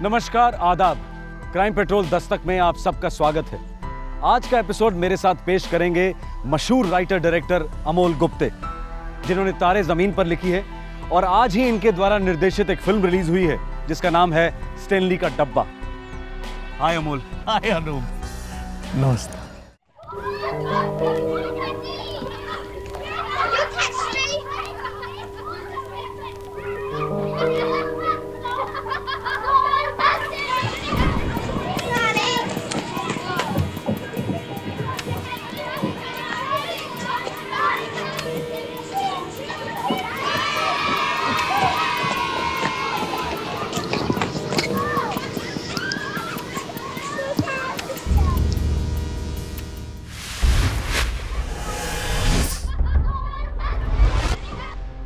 नमस्कार, आदाब। Crime petrol Dastak में आप सबका स्वागत है। आज का एपिसोड मेरे साथ पेश करेंगे मशहूर राइटर डायरेक्टर अमोल गुप्ते, जिन्होंने तारे जमीन पर लिखी है और आज ही इनके द्वारा निर्देशित एक फिल्म रिलीज हुई है जिसका नाम है स्टेनली का डब्बा। हाय अमोल। हाय अनूप। नमस्ते।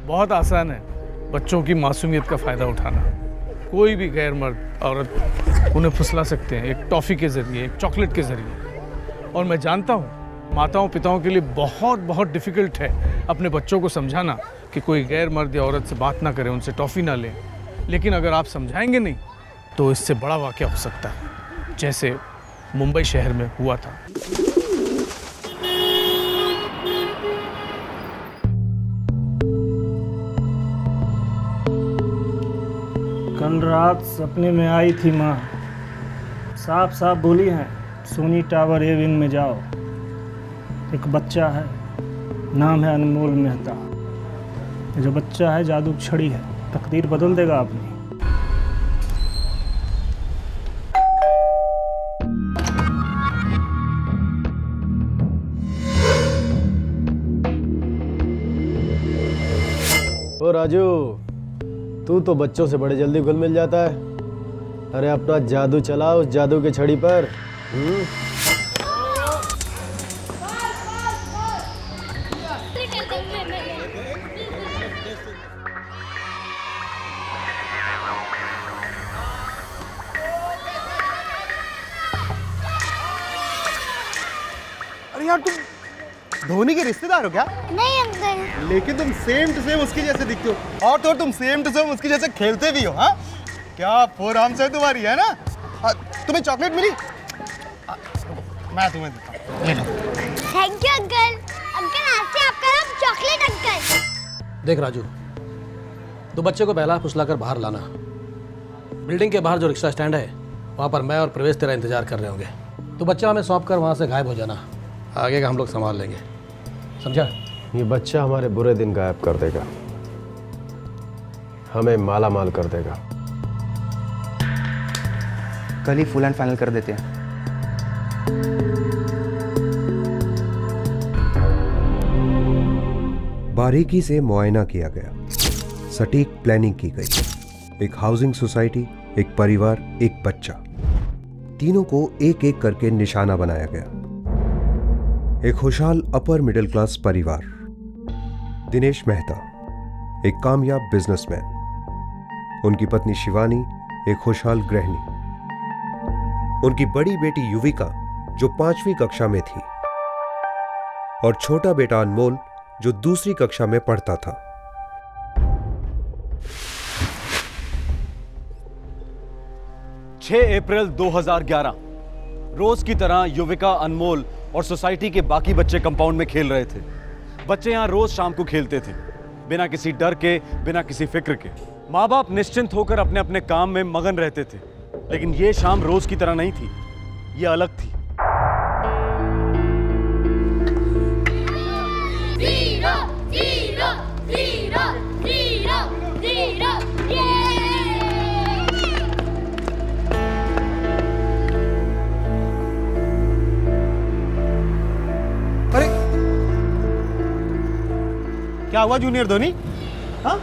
बहुत आसान है बच्चों की मासूमियत का फ़ायदा उठाना। कोई भी गैर मर्द औरत उन्हें फुसला सकते हैं एक टॉफ़ी के ज़रिए, एक चॉकलेट के ज़रिए। और मैं जानता हूँ माताओं पिताओं के लिए बहुत बहुत डिफ़िकल्ट है अपने बच्चों को समझाना कि कोई गैर मर्द या औरत से बात ना करें, उनसे टॉफ़ी ना लें। लेकिन अगर आप समझाएंगे नहीं तो इससे बड़ा वाक़या हो सकता है, जैसे मुंबई शहर में हुआ था। कल रात सपने में आई थी माँ, साफ साफ बोली हैं सोनी टावर ए विंग में जाओ। एक बच्चा है, नाम है अनमोल मेहता। जो बच्चा है जादू छड़ी है, तकदीर बदल देगा अपनी। ओ राजू, तू तो बच्चों से बड़े जल्दी घुल मिल जाता है। अरे अपना जादू चला उस जादू के छड़ी पर। अरे यार, तुम धोनी के रिश्तेदार हो क्या? नहीं अंकल। लेकिन तुम सेम टू सेम उसकी जैसे दिखते हो और तो तुम सेम टू सेम उसकी जैसे खेलते भी हो। हाँ, क्या फोरआर्म से तुम्हारी है ना। तुम्हें चॉकलेट मिली? मैं तुम्हें देता हूँ, ले लो। Thank you uncle. अंकल आज से आपका नाम चॉकलेट अंकल। देख राजू, तो बच्चे को बहला फुसला कर बाहर लाना। बिल्डिंग के बाहर जो रिक्शा स्टैंड है वहाँ पर मैं और प्रवेश तेरा इंतजार कर रहे होंगे। तो बच्चा हमें सौंप कर वहाँ से गायब हो जाना। आगे का हम लोग संभाल लेंगे, समझा? ये बच्चा हमारे बुरे दिन गायब कर देगा, हमें माला माल कर देगा। कल ही फुल एंड फाइनल कर देते हैं। बारीकी से मुआयना किया गया, सटीक प्लानिंग की गई। एक हाउसिंग सोसाइटी, एक परिवार, एक बच्चा, तीनों को एक एक करके निशाना बनाया गया। एक खुशहाल अपर मिडिल क्लास परिवार, दिनेश मेहता एक कामयाब बिजनेसमैन, उनकी पत्नी शिवानी एक खुशहाल गृहिणी, उनकी बड़ी बेटी युविका जो 5वीं कक्षा में थी और छोटा बेटा अनमोल जो दूसरी कक्षा में पढ़ता था। अप्रैल 2011 रोज की तरह युविका, अनमोल और सोसाइटी के बाकी बच्चे कंपाउंड में खेल रहे थे। बच्चे यहां रोज शाम को खेलते थे, बिना किसी डर के, बिना किसी फिक्र के। माँ बाप निश्चिंत होकर अपने अपने काम में मगन रहते थे। लेकिन ये शाम रोज की तरह नहीं थी, ये अलग थी। Zero, zero, zero, zero, zero, अरे क्या हुआ जूनियर धोनी? हाँ,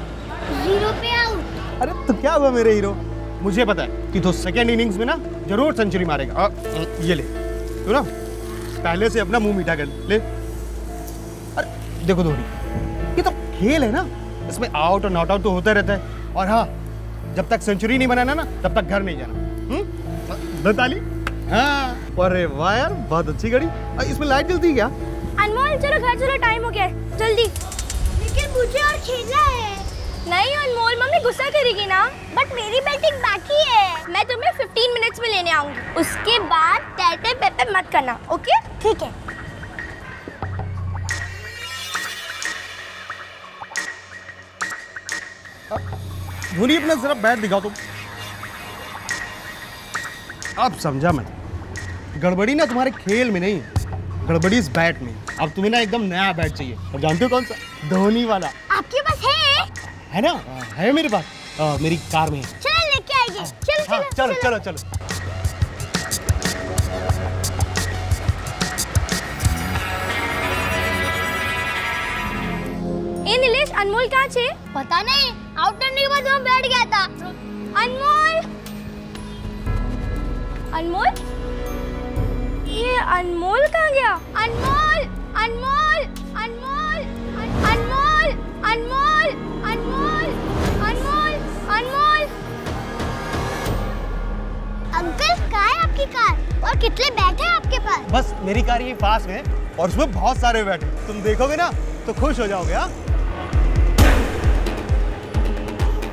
0 पे आउट। अरे तो क्या हुआ मेरे हीरो? मुझे पता है कि तो सेकेंड इनिंग्स में ना जरूर सेंचुरी मारेगा। ये ले, तू ना पहले से अपना मुंह मीठा कर ले। अरे देखो धोनी, ये तो खेल है ना, इसमें आउट और नॉट आउट तो होता रहता है। और हाँ, जब तक सेंचुरी नहीं बनाना ना तब तक घर नहीं जाना। ताली। हाँ, अरे वाह यार, बहुत अच्छी घड़ी। इसमें लाइट जलती है क्या? अनमोल चलो घर चलो, टाइम हो गया है, जल्दी। लेकिन मुझे और खेलना है। नहीं अनमोल, मम्मी गुस्सा करेगी ना। बट मेरी बैटिंग बाकी है। मैं तुम्हें 15 मिनट्स में लेने आऊंगी। उसके बाद टैटे पेपे मत करना, ओके? ठीक है। धोनी अपना जरा बैट दिखाओ तुम। अब समझा मैं, गड़बड़ी ना तुम्हारे खेल में नहीं, गड़बड़ी इस बैट में। अब तुम्हें ना एकदम नया बैट चाहिए, और जानते हो कौन सा? धोनी वाला। आपके पास है ना? है मेरे पास, मेरी कार में है। चलो लेके आएंगे। चलो हाँ, चलो चलो चलो। ए नीलेश, अनमोल कहाँ छे? पता नहीं, आउट करने के बाद वहाँ बैठ गया था। अनमोल, अनमोल, ये अनमोल कहाँ गया? अनमोल, अनमोल, अनमोल, अनमोल, अनमोल, अनमोल, अनमोल, अनमोल। अंकल, कहाँ है आपकी कार और कितने बैट हैं आपके पास? बस मेरी कार ये पास में है और उसमें बहुत सारे बैट हैं। तुम देखोगे ना तो खुश हो जाओगे। हाँ,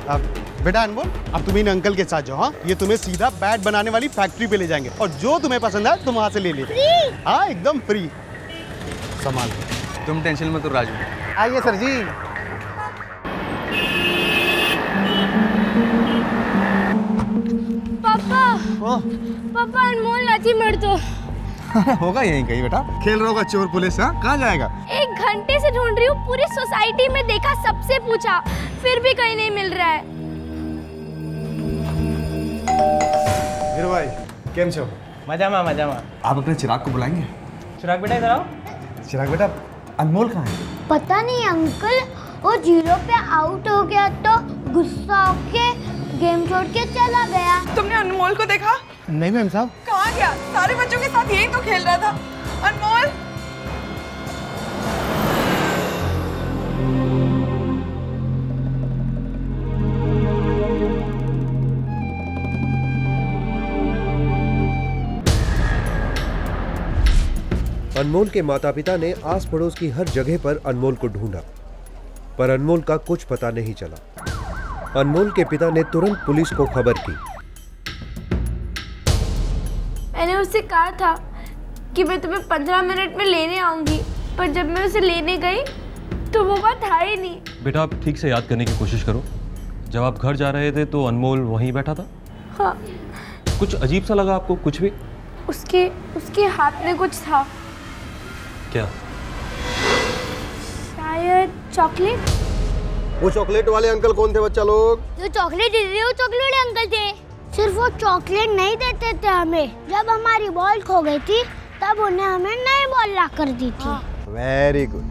अब बेटा अनमोल, अब तुम इन अंकल के साथ जाओ। हाँ, ये तुम्हें सीधा बैट बनाने वाली फैक्ट्री पे ले जाएंगे और जो तुम्हें पसंद है तुम वहाँ से ले लेते। हाँ, एकदम फ्री। संभाल, तुम टेंशन मत लो राजू। आइए सर जी। पापा, पापा अनमोल नहीं मर तो। होगा यहीं कहीं बेटा, खेल रहा होगा चोर पुलिस। हाँ, कहाँ जाएगा? 1 घंटे से ढूंढ रही हूँ, पूरी सोसाइटी में देखा, सबसे पूछा, फिर भी कहीं नहीं मिल रहा है। हीरो भाई, केम छो? मजामा मजामा। आप अपने चिराग को बुलाएंगे? चिराग बेटा इधर आओ। चिराग बेटा, अनमोल कहाँ है? पता नहीं अंकल, वो 0 पे आउट हो गया तो गुस्सा होके गेम छोड़ के चला गया। तुमने अनमोल को देखा? नहीं मैम साहब। कहाँ गया? सारे बच्चों के साथ यही तो खेल रहा था। अनमोल, अनमोल के माता पिता ने आस पड़ोस की हर जगह पर अनमोल को ढूंढा, पर अनमोल का कुछ पता नहीं चला। अनमोल के पिता ने तुरंत पुलिस को खबर की। मैंने उससे कहा था कि मैं तुम्हें 15 मिनट में लेने आऊंगी, पर जब मैं उसे लेने गई तो वो बात था ही नहीं। बेटा, आप ठीक से याद करने की कोशिश करो। जब आप घर जा रहे थे तो अनमोल वहीं बैठा था? हाँ। कुछ अजीब सा लगा आपको? कुछ भी? उसके हाथ में कुछ था। क्या? शायद चॉकलेट। वो चॉकलेट वाले अंकल कौन थे बच्चा लोग? जो चॉकलेट दे रहे वो चॉकलेट अंकल थे। सिर्फ वो चॉकलेट नहीं देते थे हमें, जब हमारी बॉल खो गई थी तब उन्हें हमें नई बॉल ला कर दी थी। Very good.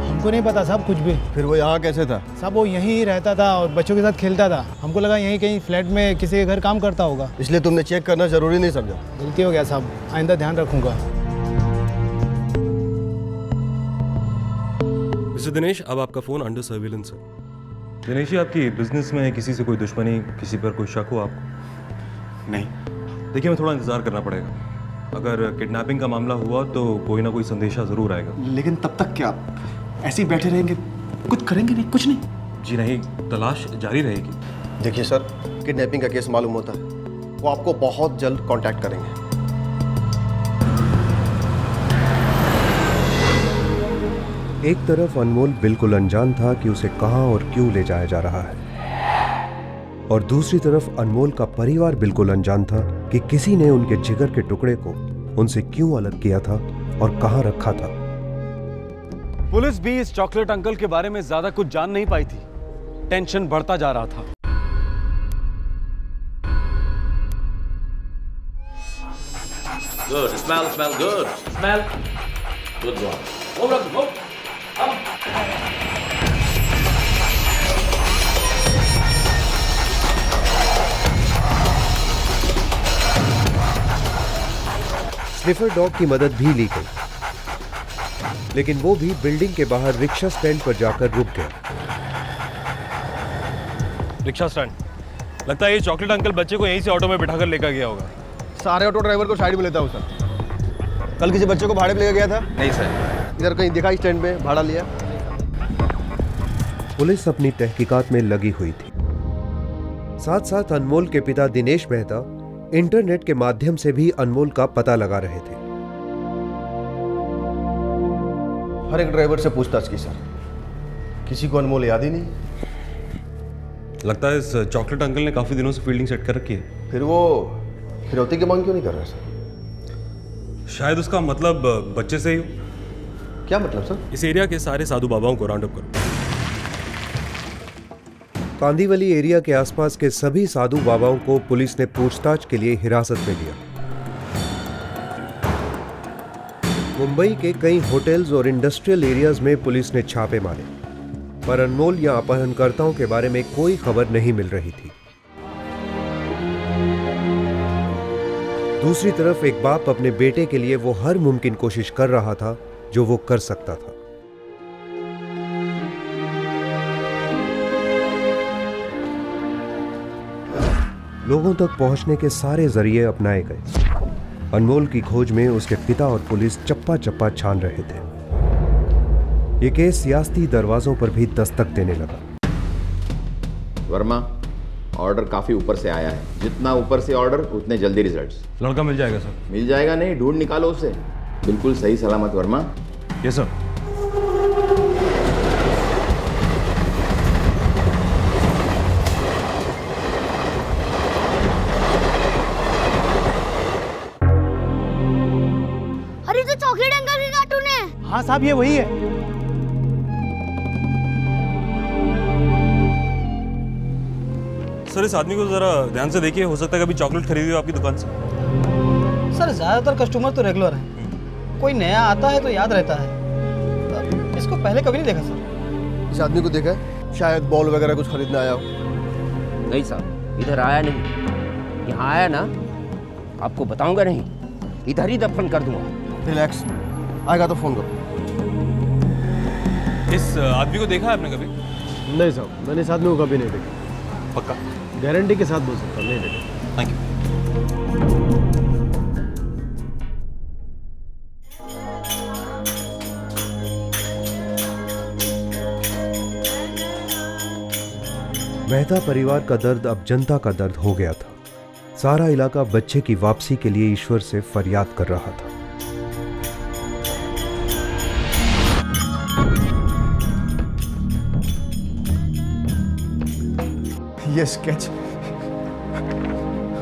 हमको नहीं पता साहब कुछ भी। फिर वो यहाँ कैसे था? साहब वो यहीं रहता था और बच्चों के साथ खेलता था। हमको लगा यहीं कहीं फ्लैट में किसी के घर काम करता होगा, इसलिए तुमने चेक करना जरूरी नहीं समझा? गलती हो गया साहब, आइंदा ध्यान रखूंगा। मिस्टर दिनेश, अब आपका फ़ोन अंडर सर्विलेंस है। दिनेश जी, आपकी बिजनेस में किसी से कोई दुश्मनी, किसी पर कोई शक हो आपको? नहीं। देखिए, हमें थोड़ा इंतज़ार करना पड़ेगा। अगर किडनैपिंग का मामला हुआ तो कोई ना कोई संदेशा ज़रूर आएगा। लेकिन तब तक क्या ऐसे ही बैठे रहेंगे? कुछ करेंगे नहीं? कुछ नहीं? जी नहीं, तलाश जारी रहेगी। देखिए सर, किडनैपिंग का केस मालूम होता है, वो आपको बहुत जल्द कांटेक्ट करेंगे। एक तरफ अनमोल बिल्कुल अनजान था कि उसे कहां और क्यों ले जाया जा रहा है, और दूसरी तरफ अनमोल का परिवार बिल्कुल अनजान था कि किसी ने उनके जिगर के टुकड़े को उनसे क्यों अलग किया था और कहां रखा था। पुलिस भी इस चॉकलेट अंकल के बारे में ज्यादा कुछ जान नहीं पाई थी। टेंशन बढ़ता जा रहा था। Good. Smell good. Smell. Good one. Move. Sniffer dog की मदद भी ली गई, लेकिन वो भी बिल्डिंग के बाहर रिक्शा स्टैंड पर जाकर रुक गया। Rickshaw stand? लगता है ये चॉकलेट अंकल बच्चे को यहीं से ऑटो में बिठाकर लेकर गया होगा। सारे ऑटो ड्राइवर को साइड में लेता हूँ सर। कल किसी बच्चे को भाड़े पे लेकर गया था? नहीं सर। इधर कहीं दिखा स्टैंड पे भाड़ा लिया? पुलिस अपनी तहकीकात में लगी हुई थी। साथ साथ अनमोल के पिता दिनेश मेहता इंटरनेट के माध्यम से भी अनमोल का पता लगा रहे थे। हर एक ड्राइवर से पूछताछ की सर, किसी को अनमोल याद ही नहीं। लगता है इस चॉकलेट अंकल ने काफी दिनों से फील्डिंग सेट कर रखी है। फिर वो फिरौती की मांग क्यों नहीं कर रहा सर? शायद उसका मतलब बच्चे से ही हो। क्या मतलब सर? इस एरिया के सारे साधु बाबाओं को राउंड अप करो। कांदीवली एरिया के आसपास के सभी साधु बाबाओं को पुलिस ने पूछताछ के लिए हिरासत में लिया। मुंबई के कई होटल्स और इंडस्ट्रियल एरियाज में पुलिस ने छापे मारे, पर अनमोल या अपहरणकर्ताओं के बारे में कोई खबर नहीं मिल रही थी। दूसरी तरफ एक बाप अपने बेटे के लिए वो हर मुमकिन कोशिश कर रहा था जो वो कर सकता था। लोगों तक पहुंचने के सारे जरिए अपनाए गए। अनमोल की खोज में उसके पिता और पुलिस चप्पा चप्पा छान रहे थे। ये केस सियासती दरवाजों पर भी दस्तक देने लगा। वर्मा, ऑर्डर काफी ऊपर से आया है। जितना ऊपर से ऑर्डर उतने जल्दी रिजल्ट्स। लड़का मिल जाएगा सर? मिल जाएगा नहीं, ढूंढ निकालो उसे। बिल्कुल सही सलामत वर्मा। Yes sir. अरे तो चॉकलेट अंकल की कार्टून है। हाँ साहब, ये वही है। सर इस आदमी को जरा ध्यान से देखिए, हो सकता है कभी चॉकलेट खरीदी हो आपकी दुकान से। सर ज्यादातर कस्टमर तो रेगुलर हैं, कोई नया आता है तो याद रहता है। इसको पहले कभी नहीं देखा सर। इस आदमी को देखा है? शायद बॉल वगैरह कुछ खरीदने आया हो। नहीं साहब, इधर आया नहीं। यहाँ आया ना, आपको बताऊंगा नहीं, इधर ही दफन कर दूंगा। रिलैक्स, आएगा तो फोन करो। इस आदमी को देखा है आपने कभी? नहीं साहब, मैंने इस आदमी को कभी नहीं देखा। पक्का? गारंटी के साथ बोल सकता हूँ, नहीं देखा। Thank you. मेहता परिवार का दर्द अब जनता का दर्द हो गया था। सारा इलाका बच्चे की वापसी के लिए ईश्वर से फरियाद कर रहा था। ये स्केच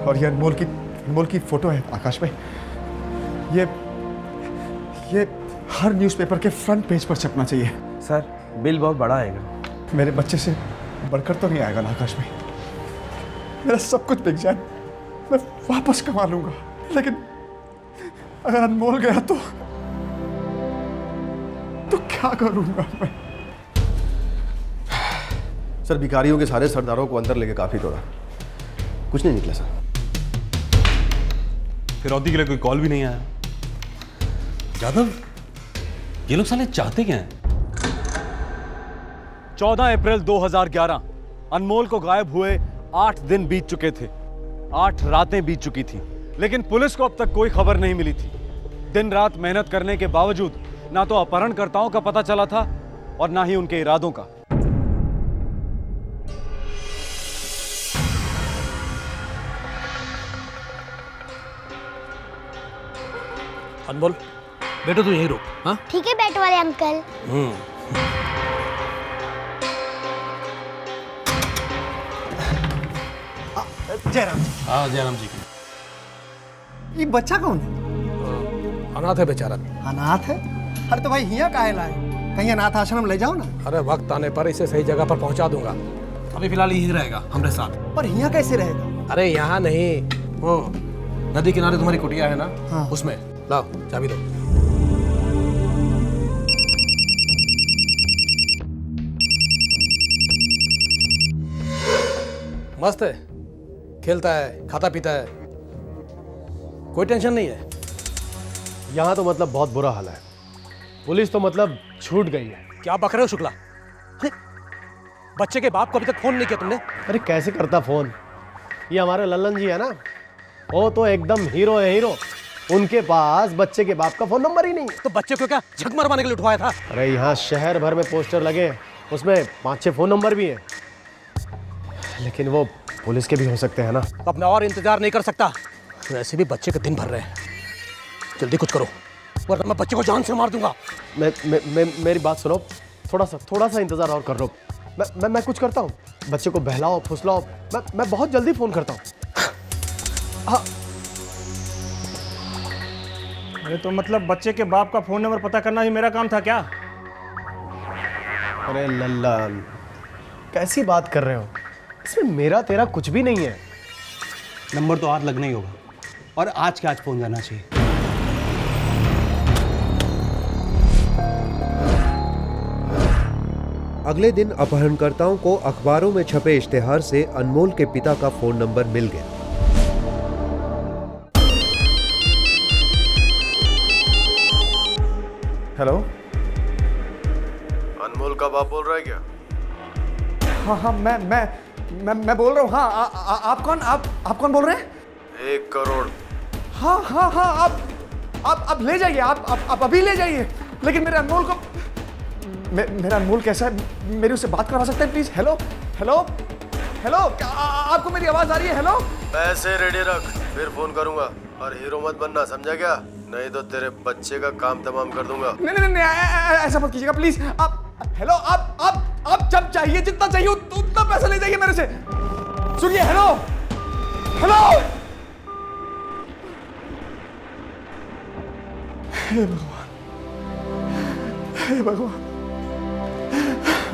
और ये अनमोल की फोटो है आकाश में। ये हर न्यूज़पेपर के फ्रंट पेज पर छपना चाहिए। सर बिल बहुत बड़ा आएगा। मेरे बच्चे से बढ़कर तो नहीं आएगा ना आकाश में। मेरा सब कुछ बिक जाए मैं वापस कमा लूंगा, लेकिन अगर अनमोल गया तो क्या करूंगा मैं? सर भिखारियों के सारे सरदारों को अंदर लेके काफी तोड़ा, कुछ नहीं निकला सर। फिरौती के लिए कोई कॉल भी नहीं आया। यादव, ये लोग साले चाहते क्या हैं? 14 अप्रैल 2011 अनमोल को गायब हुए 8 दिन बीत चुके थे। 8 रातें बीत चुकी थी, लेकिन पुलिस को अब तक कोई खबर नहीं मिली थी। दिन रात मेहनत करने के बावजूद ना तो अपहरणकर्ताओं का पता चला था और ना ही उनके इरादों का। अनमोल, बेटो तू यहीं रुक। हाँ ठीक है बैट वाले अंकल। जयराम जी। हाँ जयराम जी। ये बच्चा कौन है? अनाथ है बेचारा। अनाथ है? अरे तो भाई हिया काहे लाए? कहीं अनाथ आश्रम ले जाओ ना। अरे वक्त आने पर इसे सही जगह पर पहुंचा दूंगा। अभी फिलहाल यहीं रहेगा हमारे साथ। पर हिया कैसे रहेगा? अरे यहाँ नहीं, वो नदी किनारे तुम्हारी कुटिया है ना, हाँ। उसमें। लाओ चाबी दो। मस्त है, खेलता है, खाता पीता है, कोई टेंशन नहीं है। यहाँ तो मतलब बहुत बुरा हाल है। पुलिस तो मतलब छूट गई है। क्या बक रहे हो शुक्ला? बच्चे के बाप को अभी तक फोन नहीं किया तुमने? अरे कैसे करता फोन? ये हमारे लल्लन जी है ना, वो तो एकदम हीरो है, हीरो। उनके पास बच्चे के बाप का फोन नंबर ही नहीं। तो बच्चे को क्या झक मरवाने के लिए उठवाया था? अरे यहाँ शहर भर में पोस्टर लगे, उसमें 5-6 फ़ोन नंबर भी हैं, लेकिन वो पुलिस के भी हो सकते हैं ना। अब मैं और इंतजार नहीं कर सकता। वैसे भी बच्चे के दिन भर रहे हैं, जल्दी कुछ करो वरना मैं बच्चे को जान से मार दूंगा। मेरी बात सुनो, थोड़ा सा इंतजार और कर लो। मैं कुछ करता हूँ, बच्चे को बहलाओ फुसलाओ, मैं बहुत जल्दी फ़ोन करता हूँ। हाँ। अरे तो मतलब बच्चे के बाप का फ़ोन नंबर पता करना ही मेरा काम था क्या? अरे लल्लन, कैसी बात कर रहे हो? इसमें मेरा तेरा कुछ भी नहीं है। नंबर तो आज लगना ही होगा और आज के आज पहुंच जाना चाहिए। अगले दिन अपहरणकर्ताओं को अखबारों में छपे इश्तेहार से अनमोल के पिता का फोन नंबर मिल गया। हेलो, अनमोल का बाप बोल रहा है क्या? हाँ, मैं बोल रहा हूँ। हाँ, आप कौन बोल रहे हैं? 1 करोड़। हाँ, आप ले जाइए, आप अभी ले जाइए। लेकिन मेरे अनमोल को, मेरा अनमोल कैसा है? मेरी उससे बात करवा सकते हैं प्लीज? हेलो, आपको मेरी आवाज आ रही है? हेलो, पैसे रेडी रख, फिर फोन करूंगा। और हीरो मत बनना, समझा क्या? नहीं तो तेरे बच्चे का काम तमाम कर दूंगा। नहीं, ऐसा मत कीजिएगा प्लीज। हेलो, आप जब चाहिए, जितना चाहिए उतना पैसा ले जाइए मेरे से। सुनिए, हेलो। हे भगवान,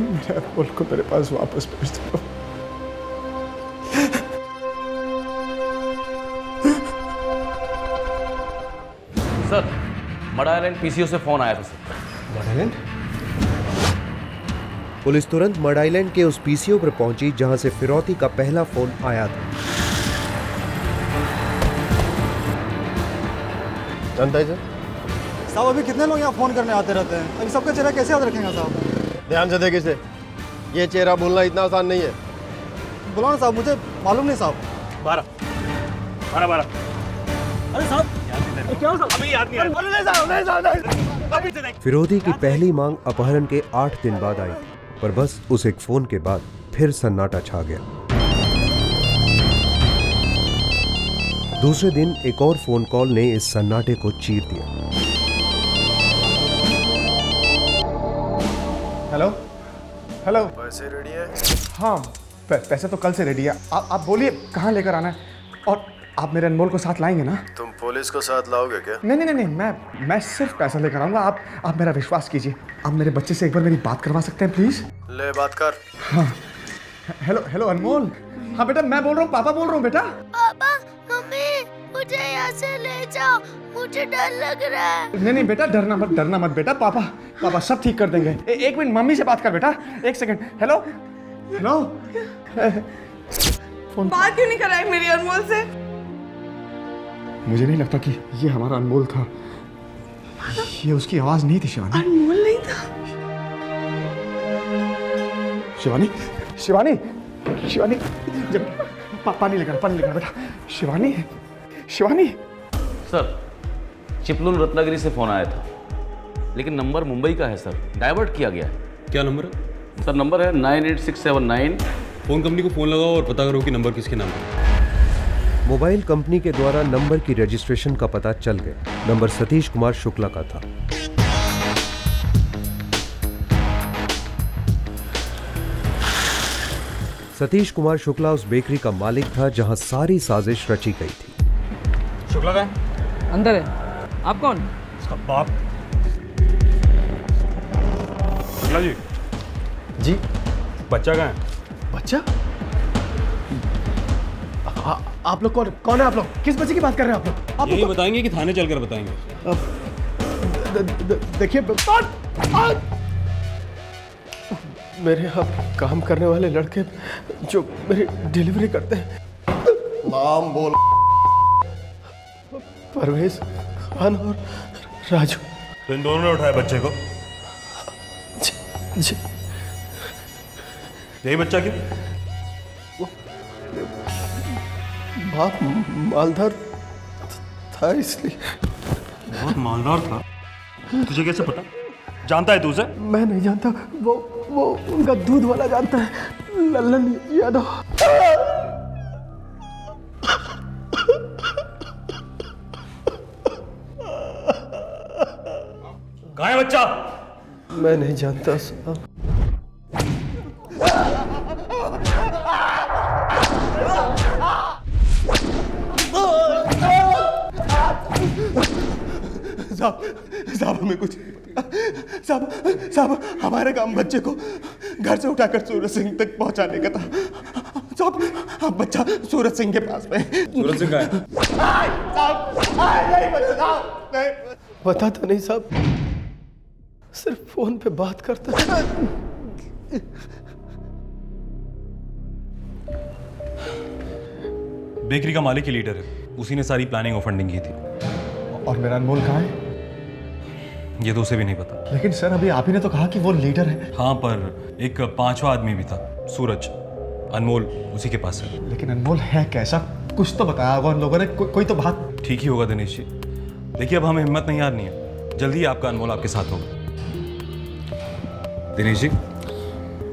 मेरे अनमोल को मेरे पास वापस भेज दो। सर, मड आइलैंड पीसीओ से फोन आया था सर। Mud island? पुलिस तुरंत मड आइलैंड के उस पीसीओ पर पहुंची जहां से फिरौती का पहला फोन आया था। जानता है सर? साहब, अभी कितने लोग यहाँ फोन करने आते रहते हैं, अभी सबका चेहरा कैसे याद रखेंगे साहब? ध्यान से देखिए इसे, ये चेहरा भूलना इतना आसान नहीं है। बोलो ना साहब, मुझे मालूम नहीं साहब। 12। अरे साहब, क्या साहब? अभी याद नहीं साहब। फिरौती की पहली मांग अपहरण के 8 दिन बाद आई, पर बस उस एक फोन के बाद फिर सन्नाटा छा गया। दूसरे दिन एक और फोन कॉल ने इस सन्नाटे को चीर दिया। हेलो, पैसे रेडी है? हाँ, पैसे तो कल से रेडी है। आप बोलिए कहाँ लेकर आना है, और आप मेरे अनमोल को साथ लाएंगे ना? तुम पुलिस को साथ लाओगे क्या? नहीं, मैं सिर्फ पैसा लेकर आऊंगा। आप मेरा विश्वास कीजिए। आप मेरे बच्चे से एक बार मेरी बात करवा सकते हैं प्लीज? ले बात कर। हाँ, हेलो अनमोल। हाँ बेटा, मैं बोल रहा हूँ, पापा बोल रहा हूँ बेटा। पापा, मम्मी, मुझे यहाँ से ले जाओ, मुझे डर लग रहा है। नहीं बेटा, डरना मत बेटा। पापा सब ठीक कर देंगे। एक मिनट, मम्मी से बात कर बेटा, 1 सेकंड। हेलो। बात क्यों नहीं कराई मेरी अनमोल से? मुझे नहीं लगता कि ये हमारा अनमोल था। ये उसकी आवाज नहीं थी शिवानी। अनमोल नहीं था। शिवानी, जब पानी लेकर बेटा। शिवानी। सर, चिपलून रत्नागिरी से फोन आया था, लेकिन नंबर मुंबई का है सर, डाइवर्ट किया गया है। क्या नंबर है? सर, नंबर है 98679। फोन कंपनी को फोन लगाओ और पता करो कि नंबर किसके नाम है। मोबाइल कंपनी के द्वारा नंबर की रजिस्ट्रेशन का पता चल गया। नंबर सतीश कुमार शुक्ला का था। सतीश कुमार शुक्ला उस बेकरी का मालिक था जहां सारी साजिश रची गई थी। शुक्ला का है? अंदर है। आप कौन? इसका बाप। शुक्ला जी, बच्चा कहाँ है? बच्चा? आप लोग कौन है? आप लोग किस बच्चे की बात कर रहे हैं? आप यही बताएंगे कि थाने चलकर बताएंगे? देखिए, मेरे यहाँ काम करने वाले लड़के जो मेरी डिलीवरी करते हैं, नाम बोल। परवेज खान और राजू। तो इन दोनों ने उठाया बच्चे को? जी। यही बच्चा क्यों? बाप मालदार था इसलिए। बहुत मालदार था? तुझे कैसे पता? जानता है तू उसे? मैं नहीं जानता, वो उनका दूध वाला जानता है, लल्लन यादव। कहाँ है बच्चा? मैं नहीं जानता साहब। साहब हमें कुछ साहब हमारे काम बच्चे को घर से उठाकर सूरज सिंह तक पहुंचाने का था। साहब अब बच्चा सूरज सिंह के पास में। सूरज सिंह का है? बताता नहीं साहब, सिर्फ फोन पे बात करता है। बेकरी का मालिक ही लीडर है, उसी ने सारी प्लानिंग और फंडिंग की थी। और मेरा अनमोल कहाँ है? ये तो उसे भी नहीं पता। लेकिन सर अभी आप ही ने तो कहा कि वो लीडर है। हाँ, पर एक पांचवा आदमी भी था, सूरज। अनमोल उसी के पास है। लेकिन अनमोल है कैसा, कुछ तो बताया होगा उन लोगों ने, कोई तो बात। ठीक ही होगा दिनेश जी। देखिए अब हमें हिम्मत नहीं हारनी है, जल्दी ही आपका अनमोल आपके साथ होगा। दिनेश जी,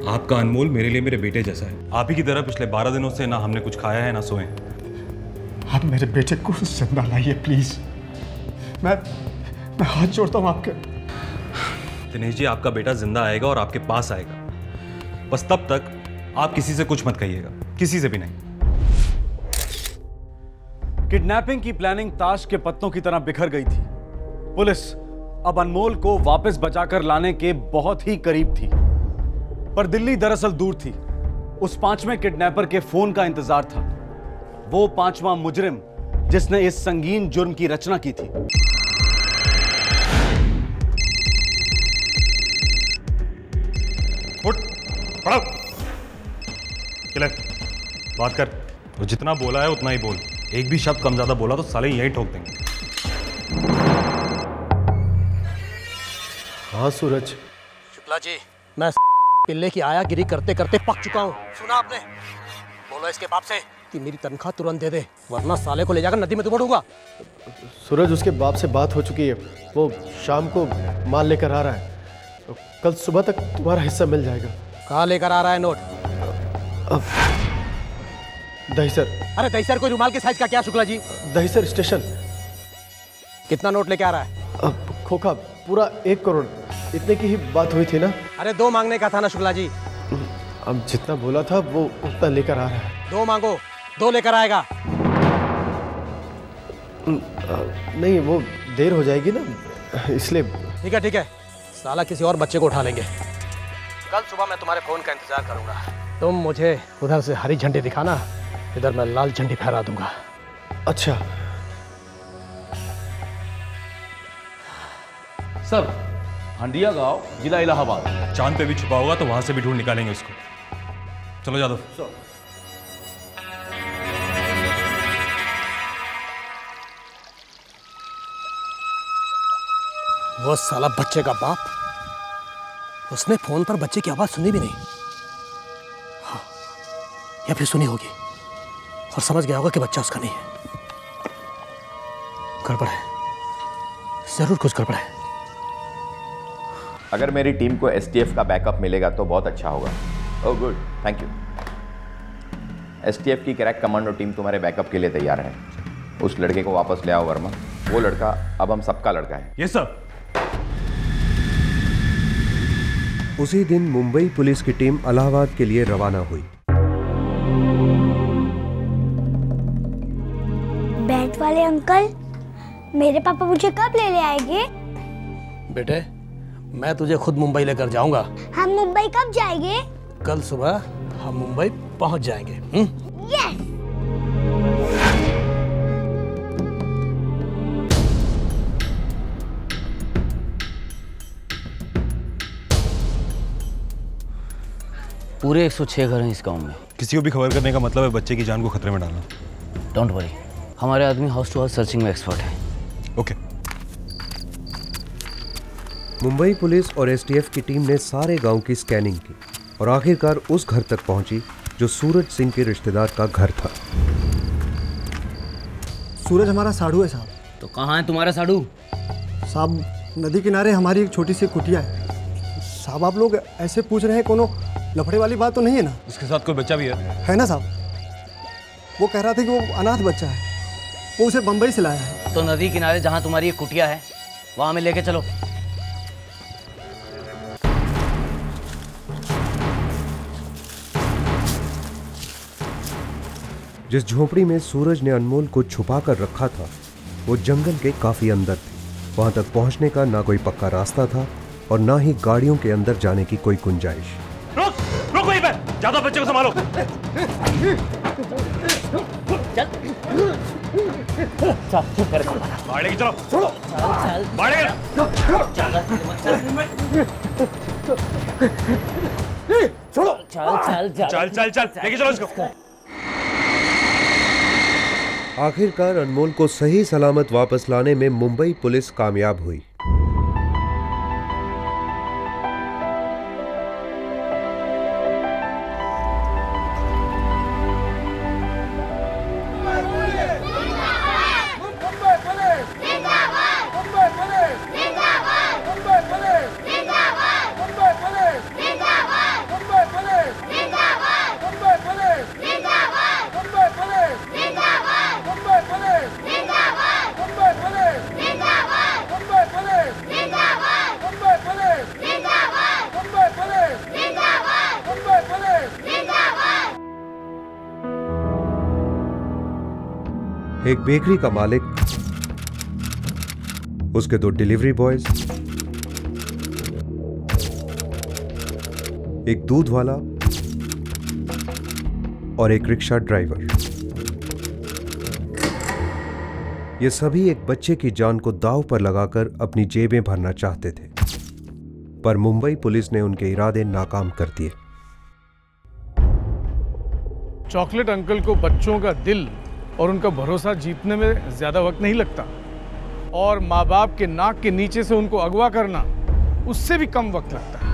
आपका अनमोल मेरे लिए मेरे बेटे जैसा है। आप ही की तरह पिछले 12 दिनों से ना हमने कुछ खाया है ना सोए। आप मेरे बेटे को जिंदा लाइए प्लीज, मैं हाथ जोड़ता हूँ आपके। दिनेश जी, आपका बेटा जिंदा आएगा और आपके पास आएगा, बस तब तक आप किसी से कुछ मत कहिएगा, किसी से भी नहीं। किडनैपिंग की प्लानिंग ताश के पत्तों की तरह बिखर गई थी। पुलिस अब अनमोल को वापस बचाकर लाने के बहुत ही करीब थी, पर दिल्ली दरअसल दूर थी। उस पांचवें किडनैपर के फोन का इंतजार था, वो पांचवा मुजरिम जिसने इस संगीन जुर्म की रचना की थी। उठ, पढ़ो, चले, बात कर। वो जितना बोला है उतना ही बोल, एक भी शब्द कम ज्यादा बोला तो साले यही ठोक देंगे। हाँ सूरज। शुक्ला जी, मैं पिल्ले की आयागिरी करते करते पक चुका हूँ। सुना आपने? बोलो इसके बाप से कि मेरी तनख्वाह तुरंत दे दे, वरना साले को ले जाकर नदी में डूबूंगा। सूरज, उसके बाप से बात हो चुकी है, वो शाम को माल लेकर आ रहा है, तो कल सुबह तक तुम्हारा हिस्सा मिल जाएगा। कहाँ लेकर आ रहा है नोट? दहीसर। अरे दहीसर कोई रुमाल के साइज का क्या शुक्ला जी? दहीसर स्टेशन। कितना नोट लेके आ रहा है? अब खोखा पूरा 1 करोड़, इतने की ही बात हुई थी ना। अरे 2 मांगने का था ना शुक्ला जी। अब जितना बोला था वो उतना लेकर आ रहा है। 2 मांगो, 2 लेकर आएगा। नहीं, वो देर हो जाएगी ना, इसलिए। ठीक है ठीक है, साला किसी और बच्चे को उठा लेंगे। कल सुबह मैं तुम्हारे फोन का इंतजार करूंगा। तुम मुझे उधर से हरी झंडी दिखाना, इधर मैं लाल झंडी फहरा दूंगा। अच्छा सर, हंडिया गांव, जिला इलाहाबाद। चांद पे भी छुपा होगा तो वहां से भी ढूंढ निकालेंगे उसको। चलो यादव। वो साला बच्चे का बाप, उसने फोन पर बच्चे की आवाज सुनी भी नहीं, हाँ, या फिर सुनी होगी और समझ गया होगा कि बच्चा उसका नहीं है। गड़बड़ है, जरूर कुछ गड़बड़ है। अगर मेरी टीम को एसटीएफ का बैकअप मिलेगा तो बहुत अच्छा होगा। Oh good, thank you. STF की क्रैक कमांडो टीम तुम्हारे बैकअप के लिए तैयार है। उस लड़के को वापस ले आओ वर्मा, वो लड़का अब हम सबका लड़का है। Yes sir. उसी दिन मुंबई पुलिस की टीम इलाहाबाद के लिए रवाना हुई। बैंक वाले अंकल, मेरे पापा मुझे कब ले आएंगे? बेटे, मैं तुझे खुद मुंबई लेकर जाऊंगा। हम मुंबई कब जाएंगे? कल सुबह हम मुंबई पहुंच जाएंगे। यस। पूरे 106 घर हैं इस गांव में। किसी को भी खबर करने का मतलब है बच्चे की जान को खतरे में डालना। डोंट वरी, हमारे आदमी हाउस टू हाउस सर्चिंग में एक्सपर्ट है। ओके। मुंबई पुलिस और एसटीएफ की टीम ने सारे गांव की स्कैनिंग की और आखिरकार उस घर तक पहुंची जो सूरज सिंह के रिश्तेदार का घर था। सूरज हमारा साढ़ू है साहब। तो कहाँ है तुम्हारा साढ़ू? साहब नदी किनारे हमारी एक छोटी सी कुटिया है। साहब आप लोग ऐसे पूछ रहे हैं, कोनो लफड़े वाली बात तो नहीं है ना? उसके साथ कोई बच्चा भी है ना साहब? वो कह रहा था कि वो अनाथ बच्चा है, वो उसे बम्बई से लाया है। तो नदी किनारे जहाँ तुम्हारी एक कुटिया है वहाँ हमें लेके चलो। जिस झोपड़ी में सूरज ने अनमोल को छुपा कर रखा था वो जंगल के काफी अंदर थी। वहां तक पहुंचने का ना कोई पक्का रास्ता था और ना ही गाड़ियों के अंदर जाने की कोई गुंजाइश। रुको वहीं पे, ज्यादा बच्चे को संभालो। बाहर लेके चलो। बाहर चल लेके चलो इसको। आखिरकार अनमोल को सही सलामत वापस लाने में मुंबई पुलिस कामयाब हुई। एक बेकरी का मालिक, उसके 2 डिलीवरी बॉयज, एक दूध वाला और एक रिक्शा ड्राइवर, ये सभी एक बच्चे की जान को दांव पर लगाकर अपनी जेबें भरना चाहते थे, पर मुंबई पुलिस ने उनके इरादे नाकाम कर दिए। चॉकलेट अंकल को बच्चों का दिल और उनका भरोसा जीतने में ज्यादा वक्त नहीं लगता, और माँ बाप के नाक के नीचे से उनको अगवा करना उससे भी कम वक्त लगता है।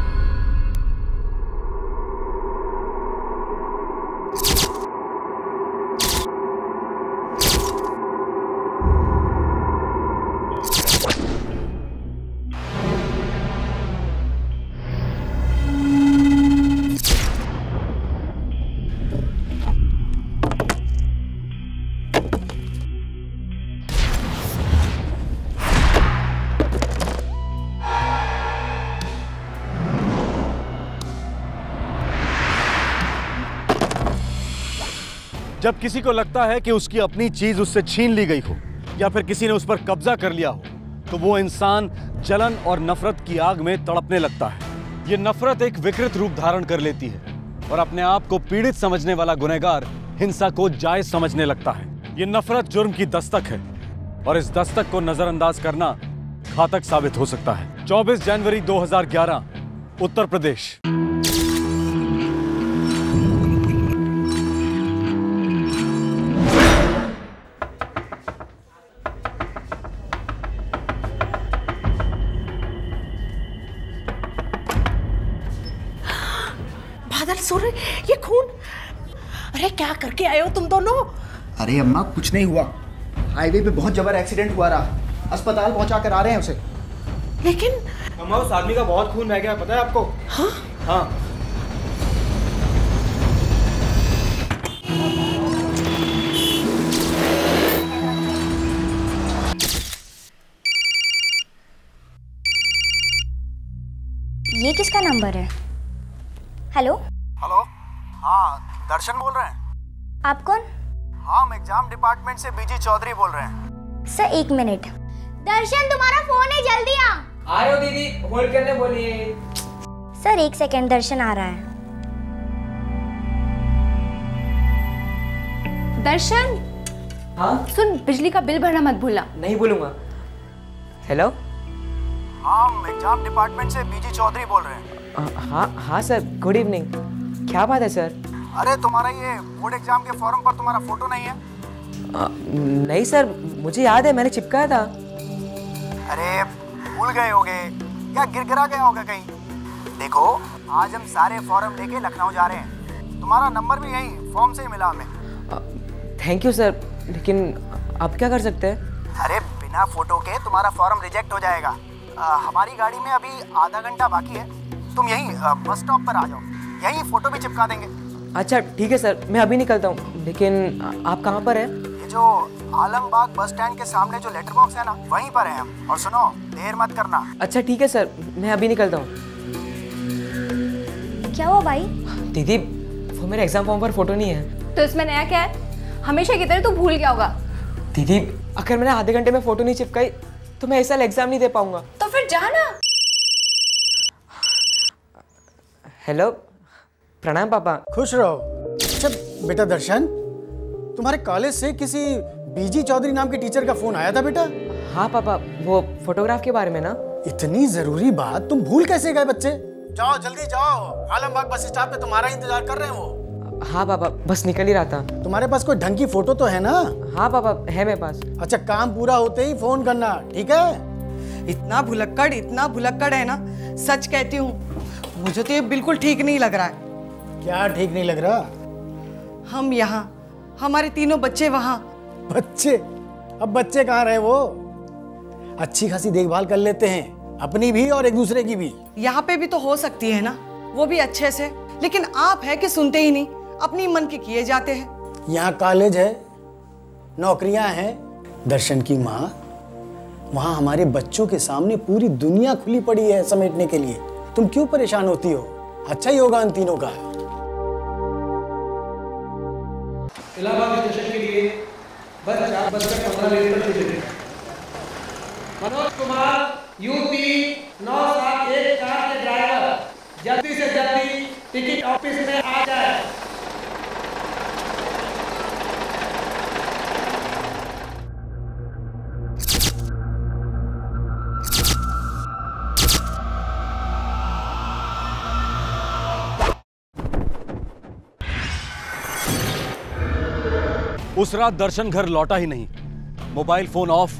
जब किसी को लगता है कि उसकी अपनी चीज उससे छीन ली गई हो या फिर किसी ने उस पर कब्जा कर लिया हो, तो वो इंसान जलन और नफरत की आग में तड़पने लगता है। ये नफरत एक विकृत रूप धारण कर लेती है और अपने आप को पीड़ित समझने वाला गुनहगार हिंसा को जायज समझने लगता है। ये नफरत जुर्म की दस्तक है और इस दस्तक को नजरअंदाज करना घातक साबित हो सकता है। 24 जनवरी 2011, उत्तर प्रदेश। सूर्य, ये खून! अरे क्या करके आए हो तुम दोनों? अरे अम्मा कुछ नहीं हुआ, हाईवे पे बहुत जबर एक्सीडेंट हुआ रहा, अस्पताल पहुंचा कर आ रहे हैं उसे। लेकिन अम्मा उस आदमी का बहुत खून बह गया, पता है आपको? हाँ? हाँ। ये किसका नंबर है? हेलो हेलो, हाँ दर्शन बोल रहे हैं। आप कौन? हम एग्जाम डिपार्टमेंट से बीजी चौधरी बोल रहे हैं। Sir 1 minute. दर्शन तुम्हारा फोन है, जल्दी आ। आ रहे हो दीदी, होल्ड करने बोलिए। सर 1 सेकंड, दर्शन आ रहा है। दर्शन, हाँ सुन, बिजली का बिल भरना मत भूलना। नहीं भूलूंगा। हेलो, हम एग्जाम डिपार्टमेंट से बीजी चौधरी बोल रहे हैं। हाँ सर, गुड इवनिंग। क्या बात है सर? अरे तुम्हारा ये बोर्ड एग्जाम के फॉर्म पर तुम्हारा फोटो नहीं है? नहीं सर, मुझे याद है, मैंने चिपकाया था। अरे भूल गए होगे या गिरगिरा गया होगा कहीं। देखो आज हम सारे फॉर्म लेके लखनऊ जा रहे हैं, तुम्हारा नंबर भी यही फॉर्म से ही मिला हमें। थैंक यू सर, लेकिन आप क्या कर सकते हैं? अरे बिना फोटो के तुम्हारा फॉर्म रिजेक्ट हो जाएगा। हमारी गाड़ी में अभी आधा घंटा बाकी है, तुम यहीं बस स्टॉप पर आ जाओ, यहीं फोटो भी चिपका देंगे। अच्छा ठीक है सर, मैं अभी निकलता हूँ, लेकिन आप कहाँ पर है? ये जो आलमबाग बस स्टैंड के सामने जो लेटर बॉक्स है ना, वहीं पर है हम। और सुनो, देर मत करना। अच्छा ठीक है सर, मैं अभी निकलता हूँ। क्या हुआ भाई? दीदी वो मेरे एग्जाम फॉर्म पर फोटो नहीं है। तो इसमें नया क्या है? हमेशा की तरह तू भूल गया होगा। दीदी अगर मैंने आधे घंटे में फोटो नहीं चिपकाई तो मैं इस साल एग्जाम नहीं दे पाऊंगा। तो फिर जा ना। हेलो, प्रणाम पापा। खुश रहो। अच्छा बेटा दर्शन, तुम्हारे कॉलेज से किसी बीजी चौधरी नाम के टीचर का फोन आया था बेटा? हाँ पापा, वो फोटोग्राफ के बारे में ना। इतनी जरूरी बात तुम भूल कैसे गए बच्चे? जाओ जल्दी जाओ, आलमबाग बस स्टॉप पे तुम्हारा इंतजार कर रहे हैं वो। हाँ पापा, बस निकल ही रहा था। तुम्हारे पास कोई ढंग की फोटो तो है ना? हाँ पापा, है मेरे पास। अच्छा, काम पूरा होते ही फोन करना, ठीक है? इतना भुलक्कड़ है ना, सच कहती हूँ मुझे तो ये बिल्कुल ठीक नहीं लग रहा है। क्या ठीक नहीं लग रहा? हम यहाँ, हमारे तीनों बच्चे वहाँ। बच्चे? अब बच्चे कहाँ रहे वो? अच्छी खासी देखभाल कर लेते हैं, अपनी भी और एक दूसरे की भी। यहाँ पे भी तो हो सकती है ना, वो भी अच्छे से। लेकिन आप है कि सुनते ही नहीं, अपनी मन के किए जाते हैं। यहाँ कॉलेज है, नौकरियां हैं। दर्शन की माँ, वहाँ हमारे बच्चों के सामने पूरी दुनिया खुली पड़ी है समेटने के लिए। तुम क्यों परेशान होती हो? अच्छा ही होगा इन तीनों का। इलाहाबाद स्टेशन के लिए बस 4:15 पर खुलेगी। मनोज कुमार यूपी 9714 के ड्राइवर जल्दी से जल्दी टिकट ऑफिस में आ जाए। उस रात दर्शन घर लौटा ही नहीं। मोबाइल फोन ऑफ,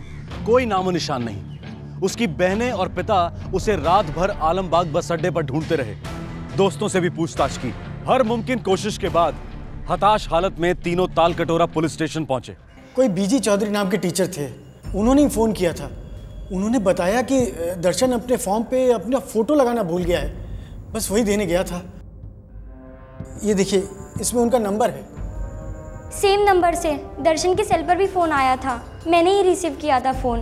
कोई नामो निशान नहीं। उसकी बहनें और पिता उसे रात भर आलमबाग बस अड्डे पर ढूंढते रहे। दोस्तों से भी पूछताछ की। हर मुमकिन कोशिश के बाद हताश हालत में तीनों तालकटोरा पुलिस स्टेशन पहुंचे। कोई बीजी चौधरी नाम के टीचर थे, उन्होंने ही फोन किया था। उन्होंने बताया कि दर्शन अपने फॉर्म पे अपना फोटो लगाना भूल गया है, बस वही देने गया था। ये देखिए, इसमें उनका नंबर है। सेम नंबर से दर्शन के सेल पर भी फोन आया था, मैंने ही रिसीव किया था फोन।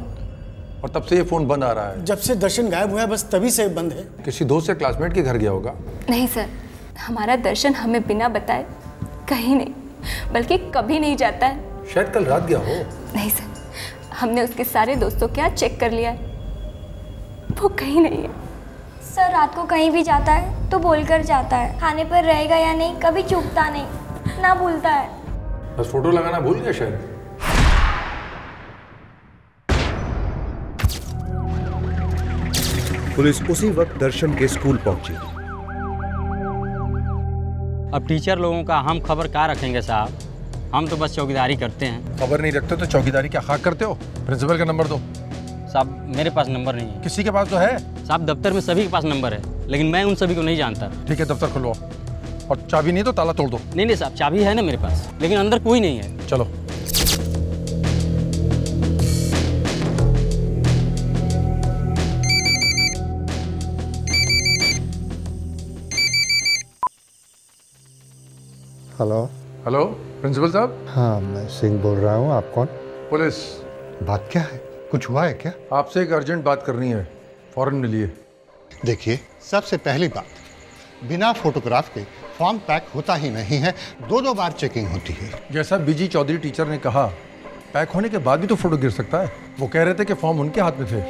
और तब से ये फोन बंद आ रहा है? जब से दर्शन गायब हुआ है, बस तभी से बंद है। किसी दोस्त या क्लासमेट के घर गया होगा। नहीं सर, हमारा दर्शन हमें बिना बताए कहीं नहीं, बल्कि कभी नहीं जाता है। शायद कल रात गया हो। नहीं सर, हमने उसके सारे दोस्तों के यहाँ चेक कर लिया है, वो कहीं नहीं है। सर रात को कहीं भी जाता है तो बोलकर जाता है, खाने पर रहेगा या नहीं कभी चूकता नहीं, ना भूलता है। बस फोटो लगाना भूल गया शायद। पुलिस उसी वक्त दर्शन के स्कूल पहुंची। अब टीचर लोगों का हम खबर क्या रखेंगे साहब, हम तो बस चौकीदारी करते हैं। खबर नहीं रखते तो चौकीदारी क्या खाक करते हो? प्रिंसिपल का नंबर दो। साहब मेरे पास नंबर नहीं है। किसी के पास तो है? साहब दफ्तर में सभी के पास नंबर है, लेकिन मैं उन सभी को नहीं जानता। ठीक है, दफ्तर खुलवाओ और चाबी नहीं तो ताला तोड़ दो। नहीं नहीं साहब, चाबी है ना मेरे पास, लेकिन अंदर कोई नहीं है। चलो। हेलो। हेलो, प्रिंसिपल साहब। हाँ, मैं सिंह बोल रहा हूँ। आप कौन? पुलिस। बात क्या है? कुछ हुआ है क्या? आपसे एक अर्जेंट बात करनी है, फौरन मिलिए। देखिए, सबसे पहली बात, बिना फोटोग्राफ के फॉर्म पैक होता ही नहीं है, 2-2 बार चेकिंग होती है। जैसा बीजी चौधरी टीचर ने कहा, पैक होने के बाद भी तो फोटो गिर सकता है। वो कह रहे थे कि फॉर्म उनके हाथ में थे।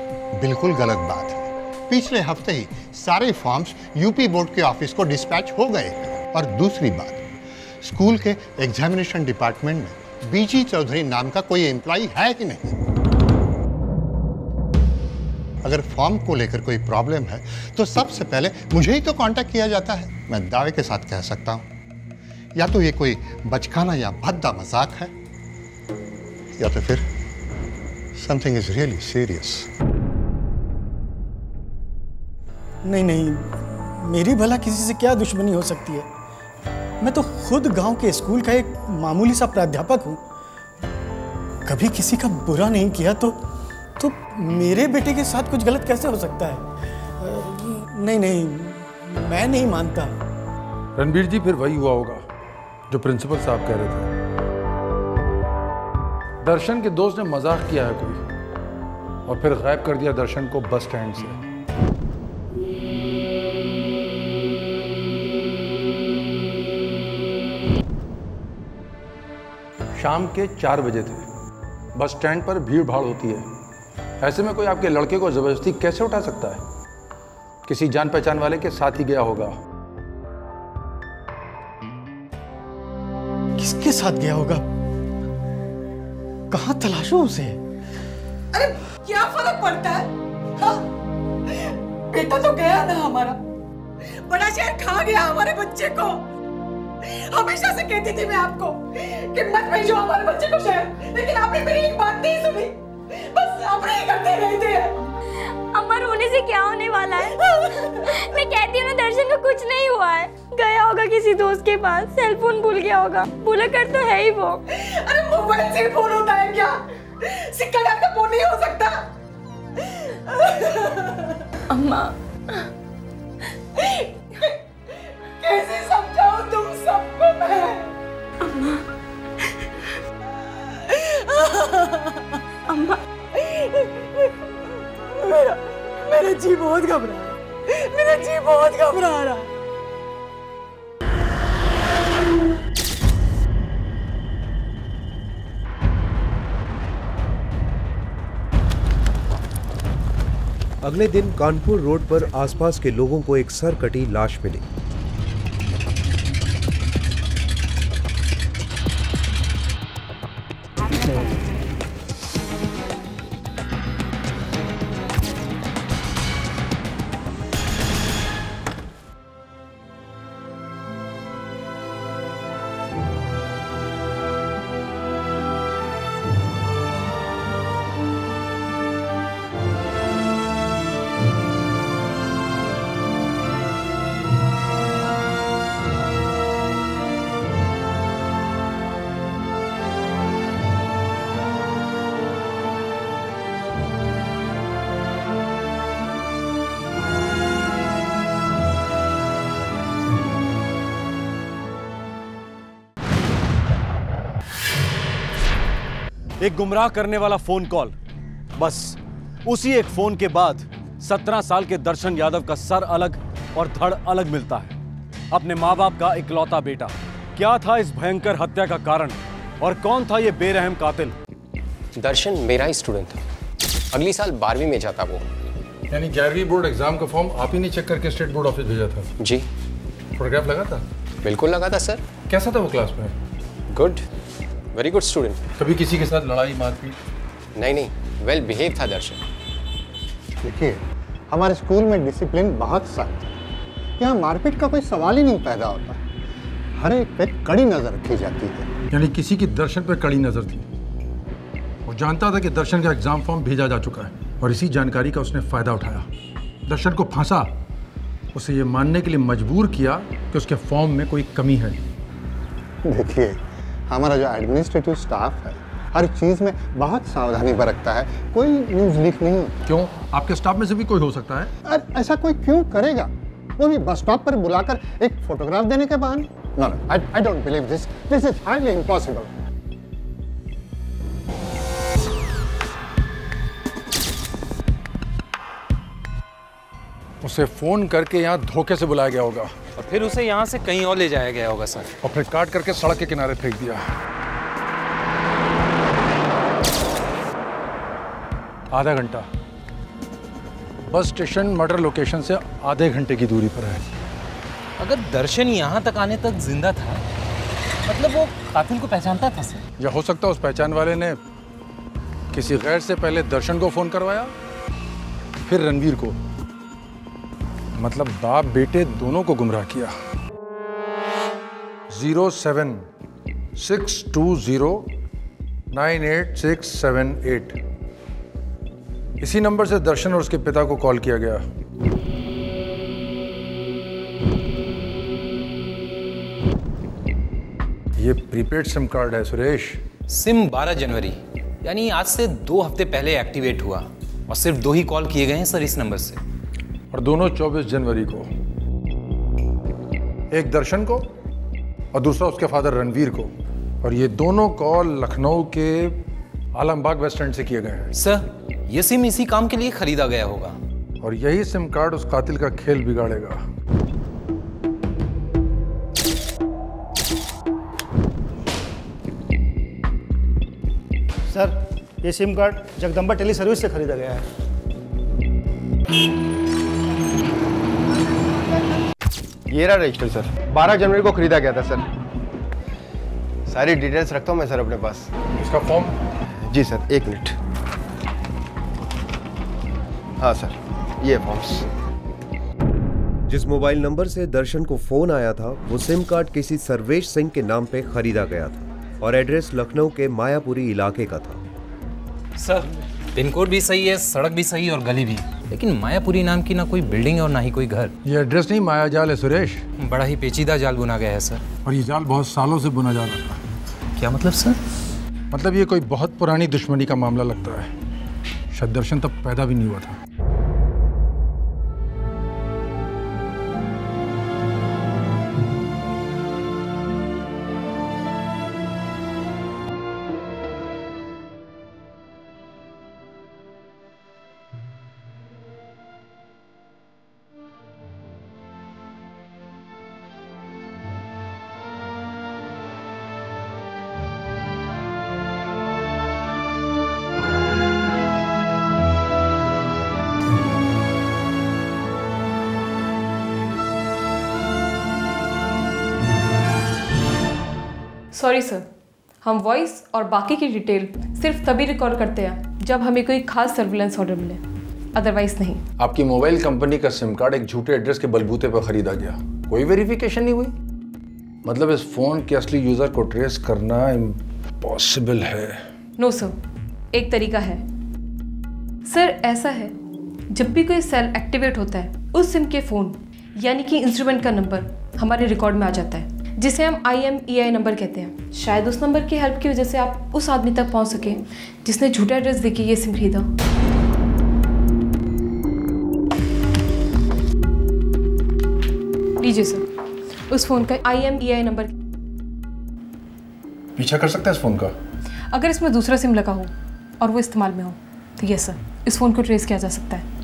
बिल्कुल गलत बात है। पिछले हफ्ते ही सारे फॉर्म्स यूपी बोर्ड के ऑफिस को डिस्पैच हो गए। और दूसरी बात, स्कूल के एग्जामिनेशन डिपार्टमेंट में बीजी चौधरी नाम का कोई एम्प्लॉय है कि नहीं? अगर फॉर्म को लेकर कोई प्रॉब्लम है तो सबसे पहले मुझे ही तो कांटेक्ट किया जाता है। मैं दावे के साथ कह सकता हूं, या तो ये कोई बचकाना या भद्दा मजाक है, या तो फिर समथिंग इज रियली सीरियस। नहीं नहीं, मेरी भला किसी से क्या दुश्मनी हो सकती है? मैं तो खुद गांव के स्कूल का एक मामूली सा प्राध्यापक हूं। कभी किसी का बुरा नहीं किया तो तो मेरे बेटे के साथ कुछ गलत कैसे हो सकता है? नहीं नहीं, मैं नहीं मानता। रणबीर जी, फिर वही हुआ होगा जो प्रिंसिपल साहब कह रहे थे। दर्शन के दोस्त ने मजाक किया है कोई, और फिर गायब कर दिया दर्शन को बस स्टैंड से। शाम के 4 बजे थे। बस स्टैंड पर भीड़ भाड़ होती है, ऐसे में कोई आपके लड़के को जबरदस्ती कैसे उठा सकता है? किसी जान पहचान वाले के साथ ही गया होगा। किसके साथ गया होगा? कहाँ तलाशूं उसे? अरे क्या फर्क पड़ता है? हाँ? बेटा तो गया ना हमारा, बड़ा शहर खा गया हमारे बच्चे को। हमेशा से कहती थी मैं आपको कि मत भेजो हमारे बच्चे को शहर, लेकिन आपने मेरी एक बात नहीं सुनी, बस अपने ही करते रहते हैं। अम्मा, रोने से क्या होने वाला है? मैं कहती हूँ ना, दर्शन को कुछ नहीं हुआ है। गया होगा किसी दोस्त के पास, सेल फोन भूल गया होगा। भूला कर तो है ही वो। अरे मोबाइल से फोन होता है क्या? सिक्का डाल का फोन नहीं हो सकता? अम्मा, कैसे समझाऊं तुम सबको मैं? अम्मा, अम्मा, मेरा जी बहुत घबरा रहा है, मेरा जी बहुत घबरा रहा है। अगले दिन कानपुर रोड पर आसपास के लोगों को एक सरकटी लाश मिली। एक गुमराह करने वाला फोन कॉल, बस उसी एक फोन के बाद 17 साल के दर्शन यादव का सर अलग और धड़ अलग मिलता है। अपने माँ बाप का इकलौता बेटा। क्या था इस भयंकर हत्या का कारण और कौन था ये बेरहम कातिल? दर्शन मेरा ही स्टूडेंट था, अगली साल 12वीं में जाता वो। यानी 11वीं बोर्ड एग्जाम का फॉर्म आप ही ने चेक करके स्टेट बोर्ड ऑफिस भेजा था? जी। फोटोग्राफ लगा था? बिल्कुल लगा था सर। कैसा था वो क्लास में? Good, very good student. कभी किसी के साथ लड़ाई मारपीट? नहीं नहीं, वेल बिहेव था दर्शन। देखिए, हमारे स्कूल में डिसिप्लिन बहुत सख्त है, यहाँ मारपीट का कोई सवाल ही नहीं पैदा होता। हर एक पे कड़ी नजर रखी जाती है। यानी किसी की दर्शन पे कड़ी नजर थी। वो जानता था कि दर्शन का एग्जाम फॉर्म भेजा जा चुका है और इसी जानकारी का उसने फायदा उठाया। दर्शन को फांसा, उसे ये मानने के लिए मजबूर किया कि उसके फॉर्म में कोई कमी है। देखिए, हमारा जो एडमिनिस्ट्रेटिव स्टाफ है हर चीज में बहुत सावधानी बरतता है, कोई न्यूज लीक नहीं होती। क्यों? आपके स्टाफ में से भी कोई हो सकता है? ऐसा कोई क्यों करेगा? वो भी बस स्टॉप पर बुलाकर एक फोटोग्राफ देने के बाद? No, I don't believe this is highly impossible. उसे फोन करके यहाँ धोखे से बुलाया गया होगा और फिर उसे यहाँ से कहीं और ले जाया गया होगा सर, और फिर काट करके सड़क के किनारे फेंक दिया। आधा घंटा बस स्टेशन मर्डर लोकेशन से आधे घंटे की दूरी पर है। अगर दर्शन यहाँ तक आने तक जिंदा था, मतलब वो कातिल को पहचानता था सर। या हो सकता है उस पहचान वाले ने किसी गैर से पहले दर्शन को फोन करवाया, फिर रणवीर को। मतलब बाप बेटे दोनों को गुमराह किया। 076209868 इसी नंबर से दर्शन और उसके पिता को कॉल किया गया। ये प्रीपेड सिम कार्ड है सुरेश। सिम 12 जनवरी यानी आज से 2 हफ्ते पहले एक्टिवेट हुआ और सिर्फ 2 ही कॉल किए गए हैं सर इस नंबर से। और दोनों 24 जनवरी को, एक दर्शन को और दूसरा उसके फादर रणवीर को। और ये दोनों कॉल लखनऊ के आलमबाग बस स्टैंड से किए गए हैं। सर ये सिम इसी काम के लिए खरीदा गया होगा और यही सिम कार्ड उस कातिल का खेल बिगाड़ेगा। सर ये SIM card Jagdamba tele service से खरीदा गया है। ये रहा रजिस्टर सर, 12 जनवरी को खरीदा गया था सर। सारी डिटेल्स रखता हूँ मैं सर अपने पास। इसका फॉर्म? जी सर, 1 मिनट। हाँ सर, ये फॉर्म्स। जिस मोबाइल नंबर से दर्शन को फोन आया था वो सिम कार्ड किसी सर्वेश सिंह के नाम पे खरीदा गया था और एड्रेस लखनऊ के मायापुरी इलाके का था। सर पिन कोड भी सही है, सड़क भी सही और गली भी, लेकिन मायापुरी नाम की ना कोई बिल्डिंग और ना ही कोई घर। ये एड्रेस नहीं, माया जाल है सुरेश। बड़ा ही पेचीदा जाल बुना गया है सर। और ये जाल बहुत सालों से बुना जा रहा था। क्या मतलब सर? मतलब ये कोई बहुत पुरानी दुश्मनी का मामला लगता है। शायद दर्शन तब पैदा भी नहीं हुआ था। सॉरी सर, हम वॉइस और बाकी की डिटेल सिर्फ तभी रिकॉर्ड करते हैं जब हमें कोई खास सर्विलेंस ऑर्डर मिले, अदरवाइज नहीं। आपकी मोबाइल कंपनी का सिम कार्ड एक झूठे एड्रेस के बलबूते पर खरीदा गया, कोई वेरिफिकेशन नहीं हुई। मतलब इस फोन के असली यूजर को ट्रेस करना इम्पॉसिबल है। नो सर, एक तरीका है सर। ऐसा है, जब भी कोई सेल एक्टिवेट होता है उस सिम के फ़ोन यानी कि इंस्ट्रूमेंट का नंबर हमारे रिकॉर्ड में आ जाता है, जिसे हम IMEI नंबर कहते हैं। शायद उस नंबर की हेल्प की वजह से आप उस आदमी तक पहुंच सके जिसने झूठा एड्रेस देके ये सिम खरीदा। लीजिए सर, उस फोन का IMEI नंबर। पीछा कर सकते हैं इस फोन का? अगर इसमें दूसरा सिम लगा हो और वो इस्तेमाल में हो तो यस सर, इस फोन को ट्रेस किया जा सकता है।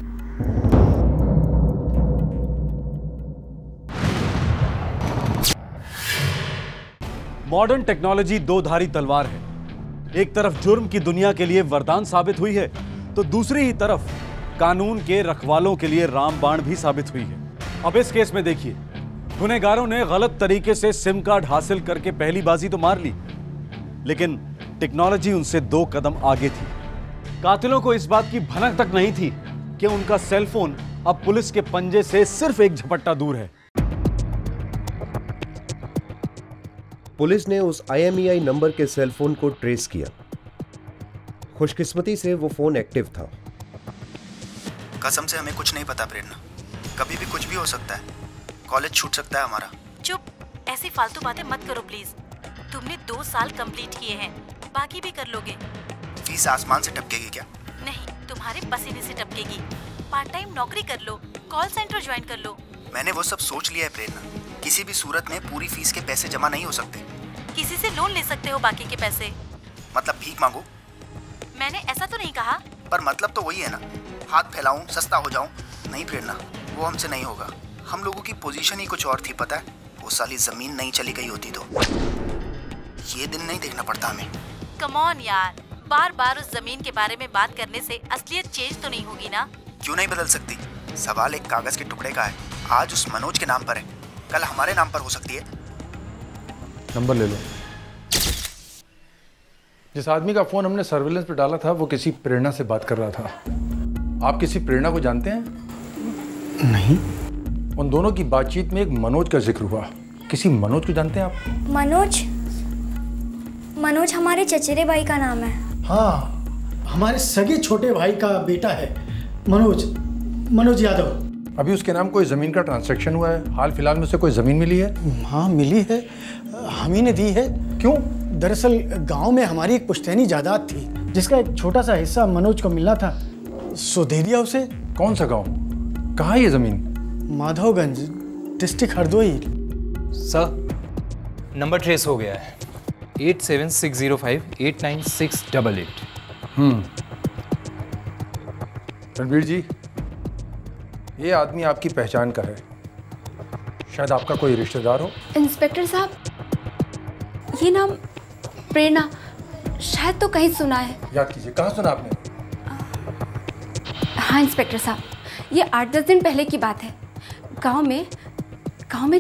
मॉडर्न टेक्नोलॉजी 2-धारी तलवार है। एक तरफ जुर्म की दुनिया के लिए वरदान साबित हुई है तो दूसरी ही तरफ कानून के रखवालों के लिए रामबाण भी साबित हुई है। अब इस केस में देखिए, गुनहगारों ने गलत तरीके से सिम कार्ड हासिल करके पहली बाजी तो मार ली, लेकिन टेक्नोलॉजी उनसे 2 कदम आगे थी। कातिलों को इस बात की भनक तक नहीं थी कि उनका सेलफोन अब पुलिस के पंजे से सिर्फ एक झपट्टा दूर है। पुलिस ने उस IMEI नंबर के सेलफोन को ट्रेस किया। खुशकिस्मती से वो फोन एक्टिव था। कसम से हमें कुछ नहीं पता प्रेरणा, कभी भी कुछ भी हो सकता है। कॉलेज छूट सकता है हमारा। चुप, ऐसी फालतू बातें मत करो प्लीज। तुमने 2 साल कंप्लीट किए हैं, बाकी भी कर लोगे। फीस आसमान से टपकेगी क्या? नहीं, तुम्हारे पसीने से टपकेगी। पार्ट टाइम नौकरी कर लो, कॉल सेंटर ज्वाइन कर लो। मैंने वो सब सोच लिया है प्रेरणा। किसी भी सूरत में पूरी फीस के पैसे जमा नहीं हो सकते। किसी से लोन ले सकते हो बाकी के पैसे। मतलब भीख मांगो? मैंने ऐसा तो नहीं कहा। पर मतलब तो वही है ना, हाथ फैलाऊं, सस्ता हो जाऊं। नहीं प्रेरणा, वो हमसे नहीं होगा। हम लोगों की पोजीशन ही कुछ और थी, पता है? वो साली जमीन नहीं चली गई होती तो ये दिन नहीं देखना पड़ता हमें। कम ऑन यार, बार बार उस जमीन के बारे में बात करने से असलियत चेंज तो नहीं होगी ना? क्यों नहीं बदल सकती? सवाल एक कागज के टुकड़े का है। आज उस मनोज के नाम पर है, कल हमारे नाम पर हो सकती है। नंबर ले लो। जिस आदमी का फोन हमने सर्विलेंस पे डाला था वो किसी प्रेरणा से बात कर रहा था। आप किसी प्रेरणा को जानते हैं? नहीं। उन दोनों की बातचीत में एक मनोज का जिक्र हुआ। किसी मनोज को जानते हैं आप? मनोज? मनोज हमारे चचेरे भाई का नाम है। हाँ, हमारे सगे छोटे भाई का बेटा है मनोज यादव। अभी उसके नाम कोई ज़मीन का ट्रांसैक्शन हुआ है? हाल फिलहाल में उसे कोई ज़मीन मिली है? हाँ मिली है, हम ही ने दी है। क्यों? दरअसल गांव में हमारी एक पुश्तैनी जायदाद थी जिसका एक छोटा सा हिस्सा मनोज को मिलना था, सो दे दिया उसे। कौन सा गांव? कहाँ है ये जमीन? Madhavganj, district Hardoi. Sir, number trace हो गया है 8760589688। रणवीर जी, ये आदमी आपकी पहचान का है, शायद आपका कोई रिश्तेदार हो। इंस्पेक्टर साहब, ये नाम प्रेरणा शायद तो कहीं सुना है। याद कीजिए, कहाँ सुना आपने? हाँ इंस्पेक्टर साहब, ये 8-10 दिन पहले की बात है। गांव में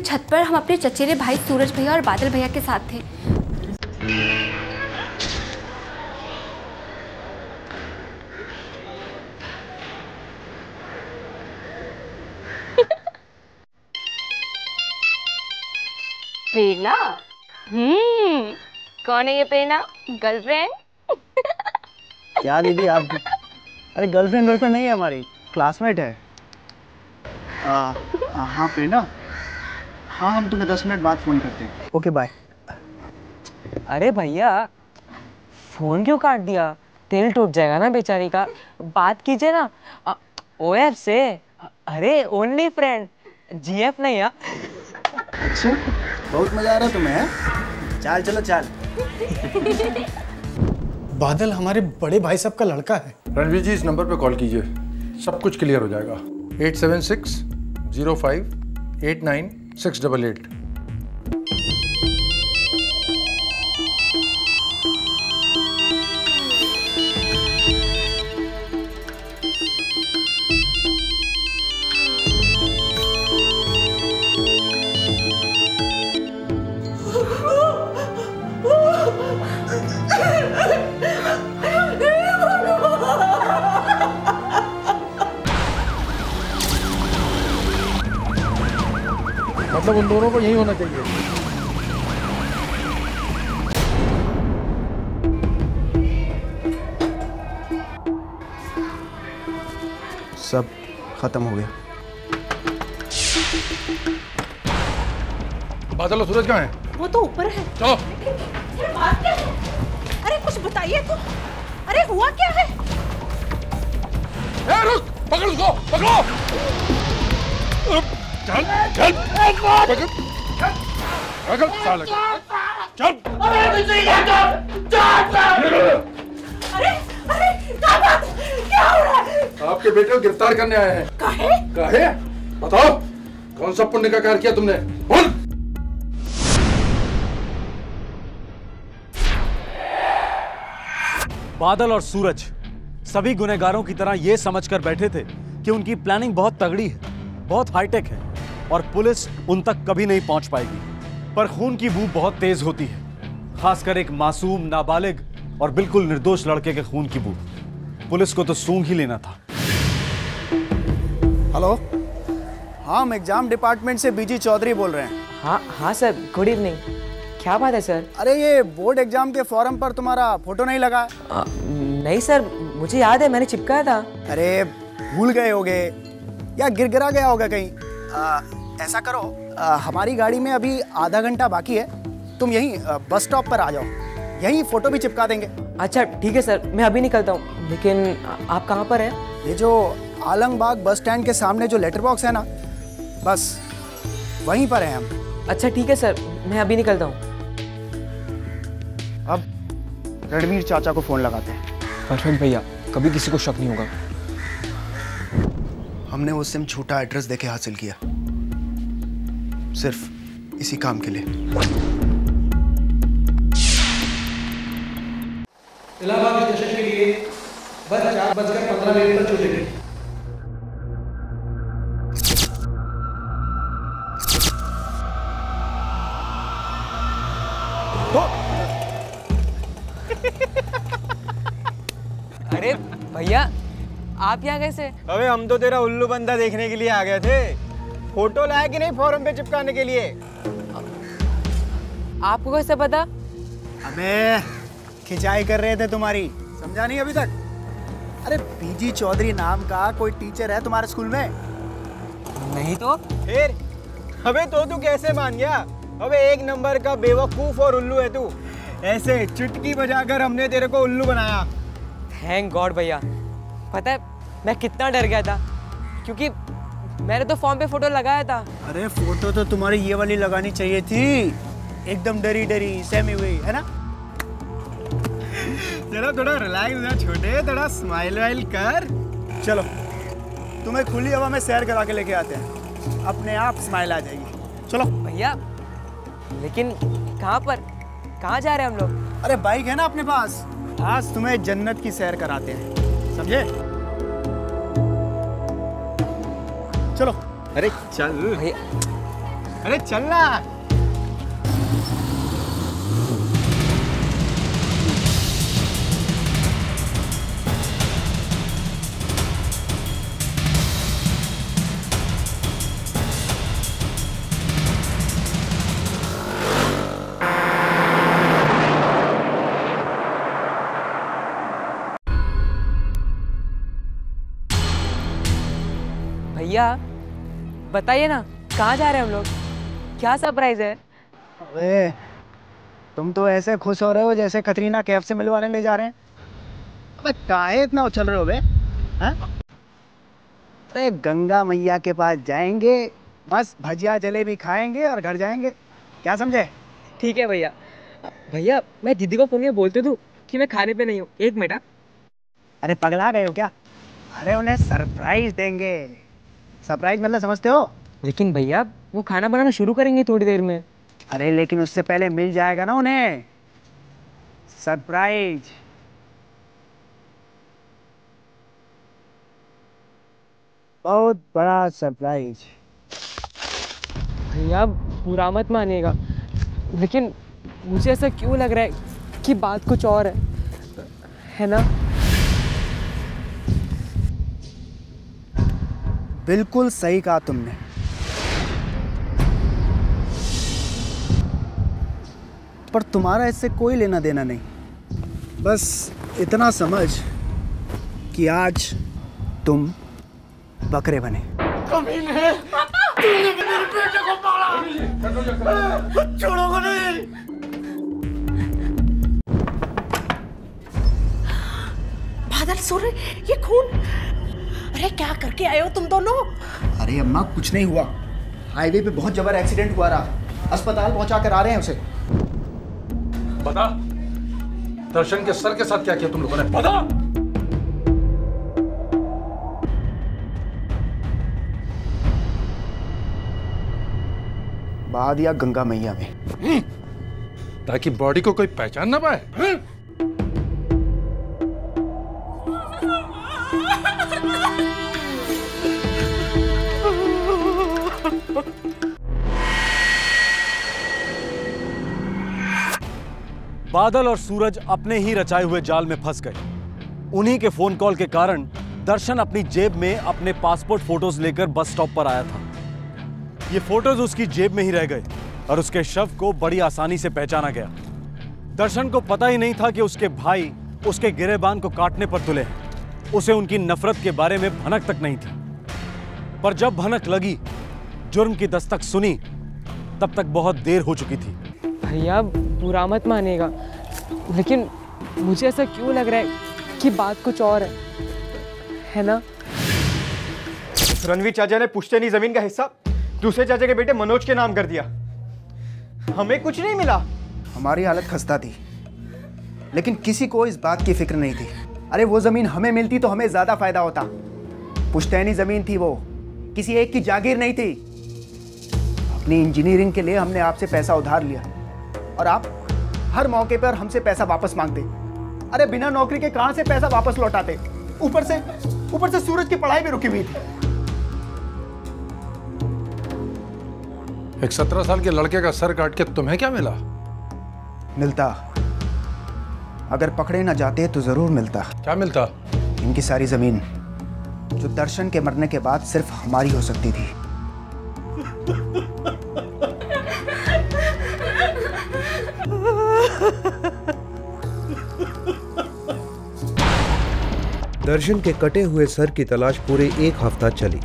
छत पर हम अपने चचेरे भाई सूरज भैया और बादल भैया के साथ थे। प्रेरणा? कौन है ये प्रेरणा? गर्लफ्रेंड? क्या दीदी आप? अरे गर्लफ्रेंड नहीं है हमारी, क्लासमेट है। हाँ प्रेरणा, हाँ हम तुम्हें 10 मिनट बाद फ़ोन करते हैं। Okay bye. अरे भैया, फोन क्यों काट दिया? तेल टूट जाएगा ना बेचारी का। बात कीजिए ना ओएफ से। अरे ओनली फ्रेंड, जीएफ नहीं। अच्छा, बहुत मजा आ रहा तुम्हें? चाल चलो चाल। बादल हमारे बड़े भाई साहब का लड़का है। रणवीर जी, इस नंबर पे कॉल कीजिए, सब कुछ क्लियर हो जाएगा। 8760589688। मतलब उन दोनों को यही होना चाहिए। सब खत्म हो गया। बादल और सूरज कहाँ हैं? वो तो ऊपर है। चलो। अरे कुछ बताइए तो। अरे हुआ क्या है? रुक, पकड़ उसको, पकड़ो। चल चल पकड़, पकड़ साले, चल। अरे क्या हो रहा है? आपके बेटे को गिरफ्तार करने आए हैं। काहे? काहे? बताओ, कौन सा पुण्य का कार्य किया तुमने? बोल। बादल और सूरज सभी गुनहगारों की तरह ये समझकर बैठे थे कि उनकी प्लानिंग बहुत तगड़ी है, बहुत हाईटेक है और पुलिस उन तक कभी नहीं पहुंच पाएगी। पर खून की बू बहुत तेज होती है, खासकर एक मासूम, नाबालिग और बिल्कुल निर्दोष लड़के के खून की बू। पुलिस को तो सूंघ ही लेना था। हेलो, हाँ हम एग्जाम डिपार्टमेंट से बीजी चौधरी बोल रहे हैं। हाँ सर, गुड इवनिंग। क्या बात है सर? अरे ये बोर्ड एग्जाम के फॉर्म पर तुम्हारा फोटो नहीं लगा? नहीं सर, मुझे याद है, मैंने चिपकाया था। अरे भूल गए होगे या गिरगिरा गया होगा कहीं। ऐसा करो, हमारी गाड़ी में अभी आधा घंटा बाकी है, तुम यहीं बस स्टॉप पर आ जाओ, यहीं फोटो भी चिपका देंगे। अच्छा ठीक है सर, मैं अभी निकलता हूँ। लेकिन आप कहाँ पर हैं? ये जो आलमबाग बस स्टैंड के सामने जो लेटर बॉक्स है ना, बस वहीं पर हैं हम। अच्छा ठीक है सर, मैं अभी निकलता हूँ। अब रणवीर चाचा को फोन लगाते हैं। परफेक्ट भैया, कभी किसी को शक नहीं होगा। हमने वो सिम छोटा एड्रेस देके हासिल किया, सिर्फ इसी काम के लिए। इलाहाबाद स्टेशन के लिए बस 4:15 पर छूटेगी। अरे भैया, आप यहाँ कैसे? अबे हम तो तेरा उल्लू बंदा देखने के लिए आ गए थे। फोटो लाया कि नहीं फॉर्म पे चिपकाने के लिए? आपको कैसे पता? अबे खिंचाई कर रहे थे तुम्हारी, समझा नहीं अभी तक? अरे बीजी चौधरी नाम का कोई टीचर है तुम्हारे स्कूल में? नहीं तो फिर? अबे तो तू कैसे मान गया? अबे एक नंबर का बेवकूफ और उल्लू है तू। ऐसे चुटकी बजाकर हमने तेरे को उल्लू बनाया। थैंक गॉड भैया। पता है मैं कितना डर गया था, क्योंकि मैंने तो फॉर्म पे फोटो लगाया था। अरे फोटो तो तुम्हारी ये वाली लगानी चाहिए थी, एकदम डरी डरी सहमी हुई, है ना? चलो थोड़ा रिलैक्स हो छोटे, थोड़ा स्माइल वाइल कर। चलो तुम्हें खुली हवा में सैर करा के लेके आते हैं, अपने आप स्माइल आ जाएगी। चलो भैया, लेकिन कहाँ पर, कहाँ जा रहे हैं हम लोग? अरे बाइक है ना अपने पास, आज तुम्हें जन्नत की सैर कराते हैं, समझे? चलो। अरे चल भैया, अरे चल ना। भैया बताइए ना, कहाँ जा रहे हैं हम लोग? क्या सरप्राइज है? अबे तुम तो ऐसे खुश हो रहे हो जैसे कतरीना कैफ से मिलवाने ले जा रहे हैं। अबे काहे इतना उछल रहे हो बे? हैं? अरे गंगा मैया के पास जाएंगे, मस्त भजिया जलेबी खाएंगे और घर जाएंगे, क्या समझे? ठीक है भैया। भैया मैं दीदी को फोन में बोलते दूँ कि मैं खाने पे नहीं हूँ, 1 मिनट। अरे पगला गए हो क्या? अरे उन्हें सरप्राइज देंगे। सरप्राइज मतलब समझते हो? लेकिन भैया वो खाना बनाना शुरू करेंगे थोड़ी देर में। अरे लेकिन उससे पहले मिल जाएगा ना उन्हें सरप्राइज। बहुत बड़ा सरप्राइज। भैया बुरा मत मानिएगा, लेकिन मुझे ऐसा क्यों लग रहा है कि बात कुछ और है ना? बिल्कुल सही कहा तुमने। पर तुम्हारा इससे कोई लेना देना नहीं, बस इतना समझ कि आज तुम बकरे बने। कमीने, तूने मेरे बेटे को मारा, छोड़ोगे नहीं। बादल सूर्य, ये खून, अरे क्या करके आए हो तुम दोनों? अरे अम्मा कुछ नहीं हुआ, हाईवे पे बहुत जबर एक्सीडेंट हुआ रहा, अस्पताल पहुंचा कर आ रहे हैं उसे। बता, दर्शन के सर के साथ क्या किया तुम लोगों ने? बता। बहा दिया गंगा मैया में, ताकि बॉडी को कोई पहचान ना पाए। बादल और सूरज अपने ही रचाए हुए जाल में फंस गए। उन्हीं के फोन कॉल के कारण दर्शन अपनी जेब में अपने पासपोर्ट फोटोज लेकर बस स्टॉप पर आया था। ये फोटोज उसकी जेब में ही रह गए और उसके शव को बड़ी आसानी से पहचाना गया। दर्शन को पता ही नहीं था कि उसके भाई उसके गिरेबान को काटने पर तुले हैं। उसे उनकी नफरत के बारे में भनक तक नहीं थी, पर जब भनक लगी, जुर्म की दस्तक सुनी, तब तक बहुत देर हो चुकी थी। भैया बुरा मत मानिएगा, लेकिन मुझे ऐसा क्यों लग रहा है कि बात कुछ और है ना? रणवीर चाचा ने पुश्तैनी जमीन का हिस्सा दूसरे चाचा के बेटे मनोज के नाम कर दिया। हमें कुछ नहीं मिला। हमारी हालत खस्ता थी, लेकिन किसी को इस बात की फिक्र नहीं थी। अरे वो जमीन हमें मिलती तो हमें ज्यादा फायदा होता। पुश्तैनी जमीन थी, वो किसी एक की जागीर नहीं थी। अपनी इंजीनियरिंग के लिए हमने आपसे पैसा उधार लिया और आप हर मौके पर हमसे पैसा वापस मांगते। अरे बिना नौकरी के कहां से पैसा वापस लौटाते? ऊपर से सूरज की पढ़ाई भी रुकी हुई थी। एक 17 साल के लड़के का सर काट के तुम्हें क्या मिला? मिलता, अगर पकड़े ना जाते तो जरूर मिलता। क्या मिलता? इनकी सारी जमीन जो दर्शन के मरने के बाद सिर्फ हमारी हो सकती थी। दर्शन के कटे हुए सर की तलाश पूरे 1 हफ्ता चली,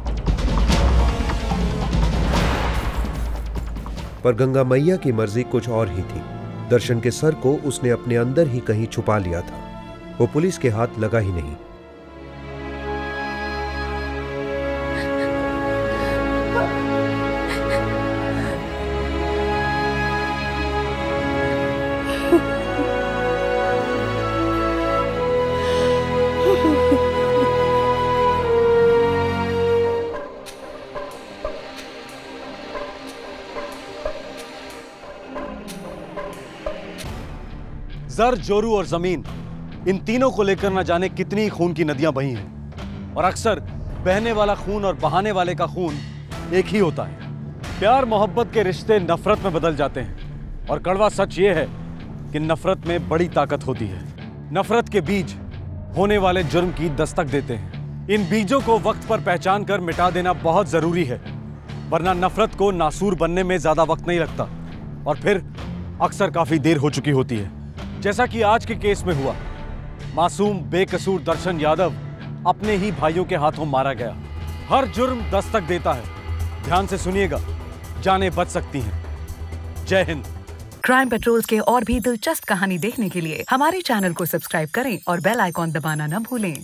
पर गंगा मैया की मर्जी कुछ और ही थी। दर्शन के सर को उसने अपने अंदर ही कहीं छुपा लिया था। वो पुलिस के हाथ लगा ही नहीं। जर, जोरू और जमीन, इन तीनों को लेकर न जाने कितनी खून की नदियां बही हैं। और अक्सर बहने वाला खून और बहाने वाले का खून एक ही होता है। प्यार मोहब्बत के रिश्ते नफरत में बदल जाते हैं। और कड़वा सच ये है कि नफरत में बड़ी ताकत होती है। नफरत के बीज होने वाले जुर्म की दस्तक देते हैं। इन बीजों को वक्त पर पहचान कर मिटा देना बहुत जरूरी है, वरना नफरत को नासूर बनने में ज्यादा वक्त नहीं लगता और फिर अक्सर काफी देर हो चुकी होती है। जैसा कि आज के केस में हुआ, मासूम बेकसूर दर्शन यादव अपने ही भाइयों के हाथों मारा गया। हर जुर्म दस्तक देता है। ध्यान से सुनिएगा, जानें बच सकती हैं। जय हिंद। क्राइम पेट्रोल्स के और भी दिलचस्प कहानी देखने के लिए हमारे चैनल को सब्सक्राइब करें और बेल आइकॉन दबाना न भूलें।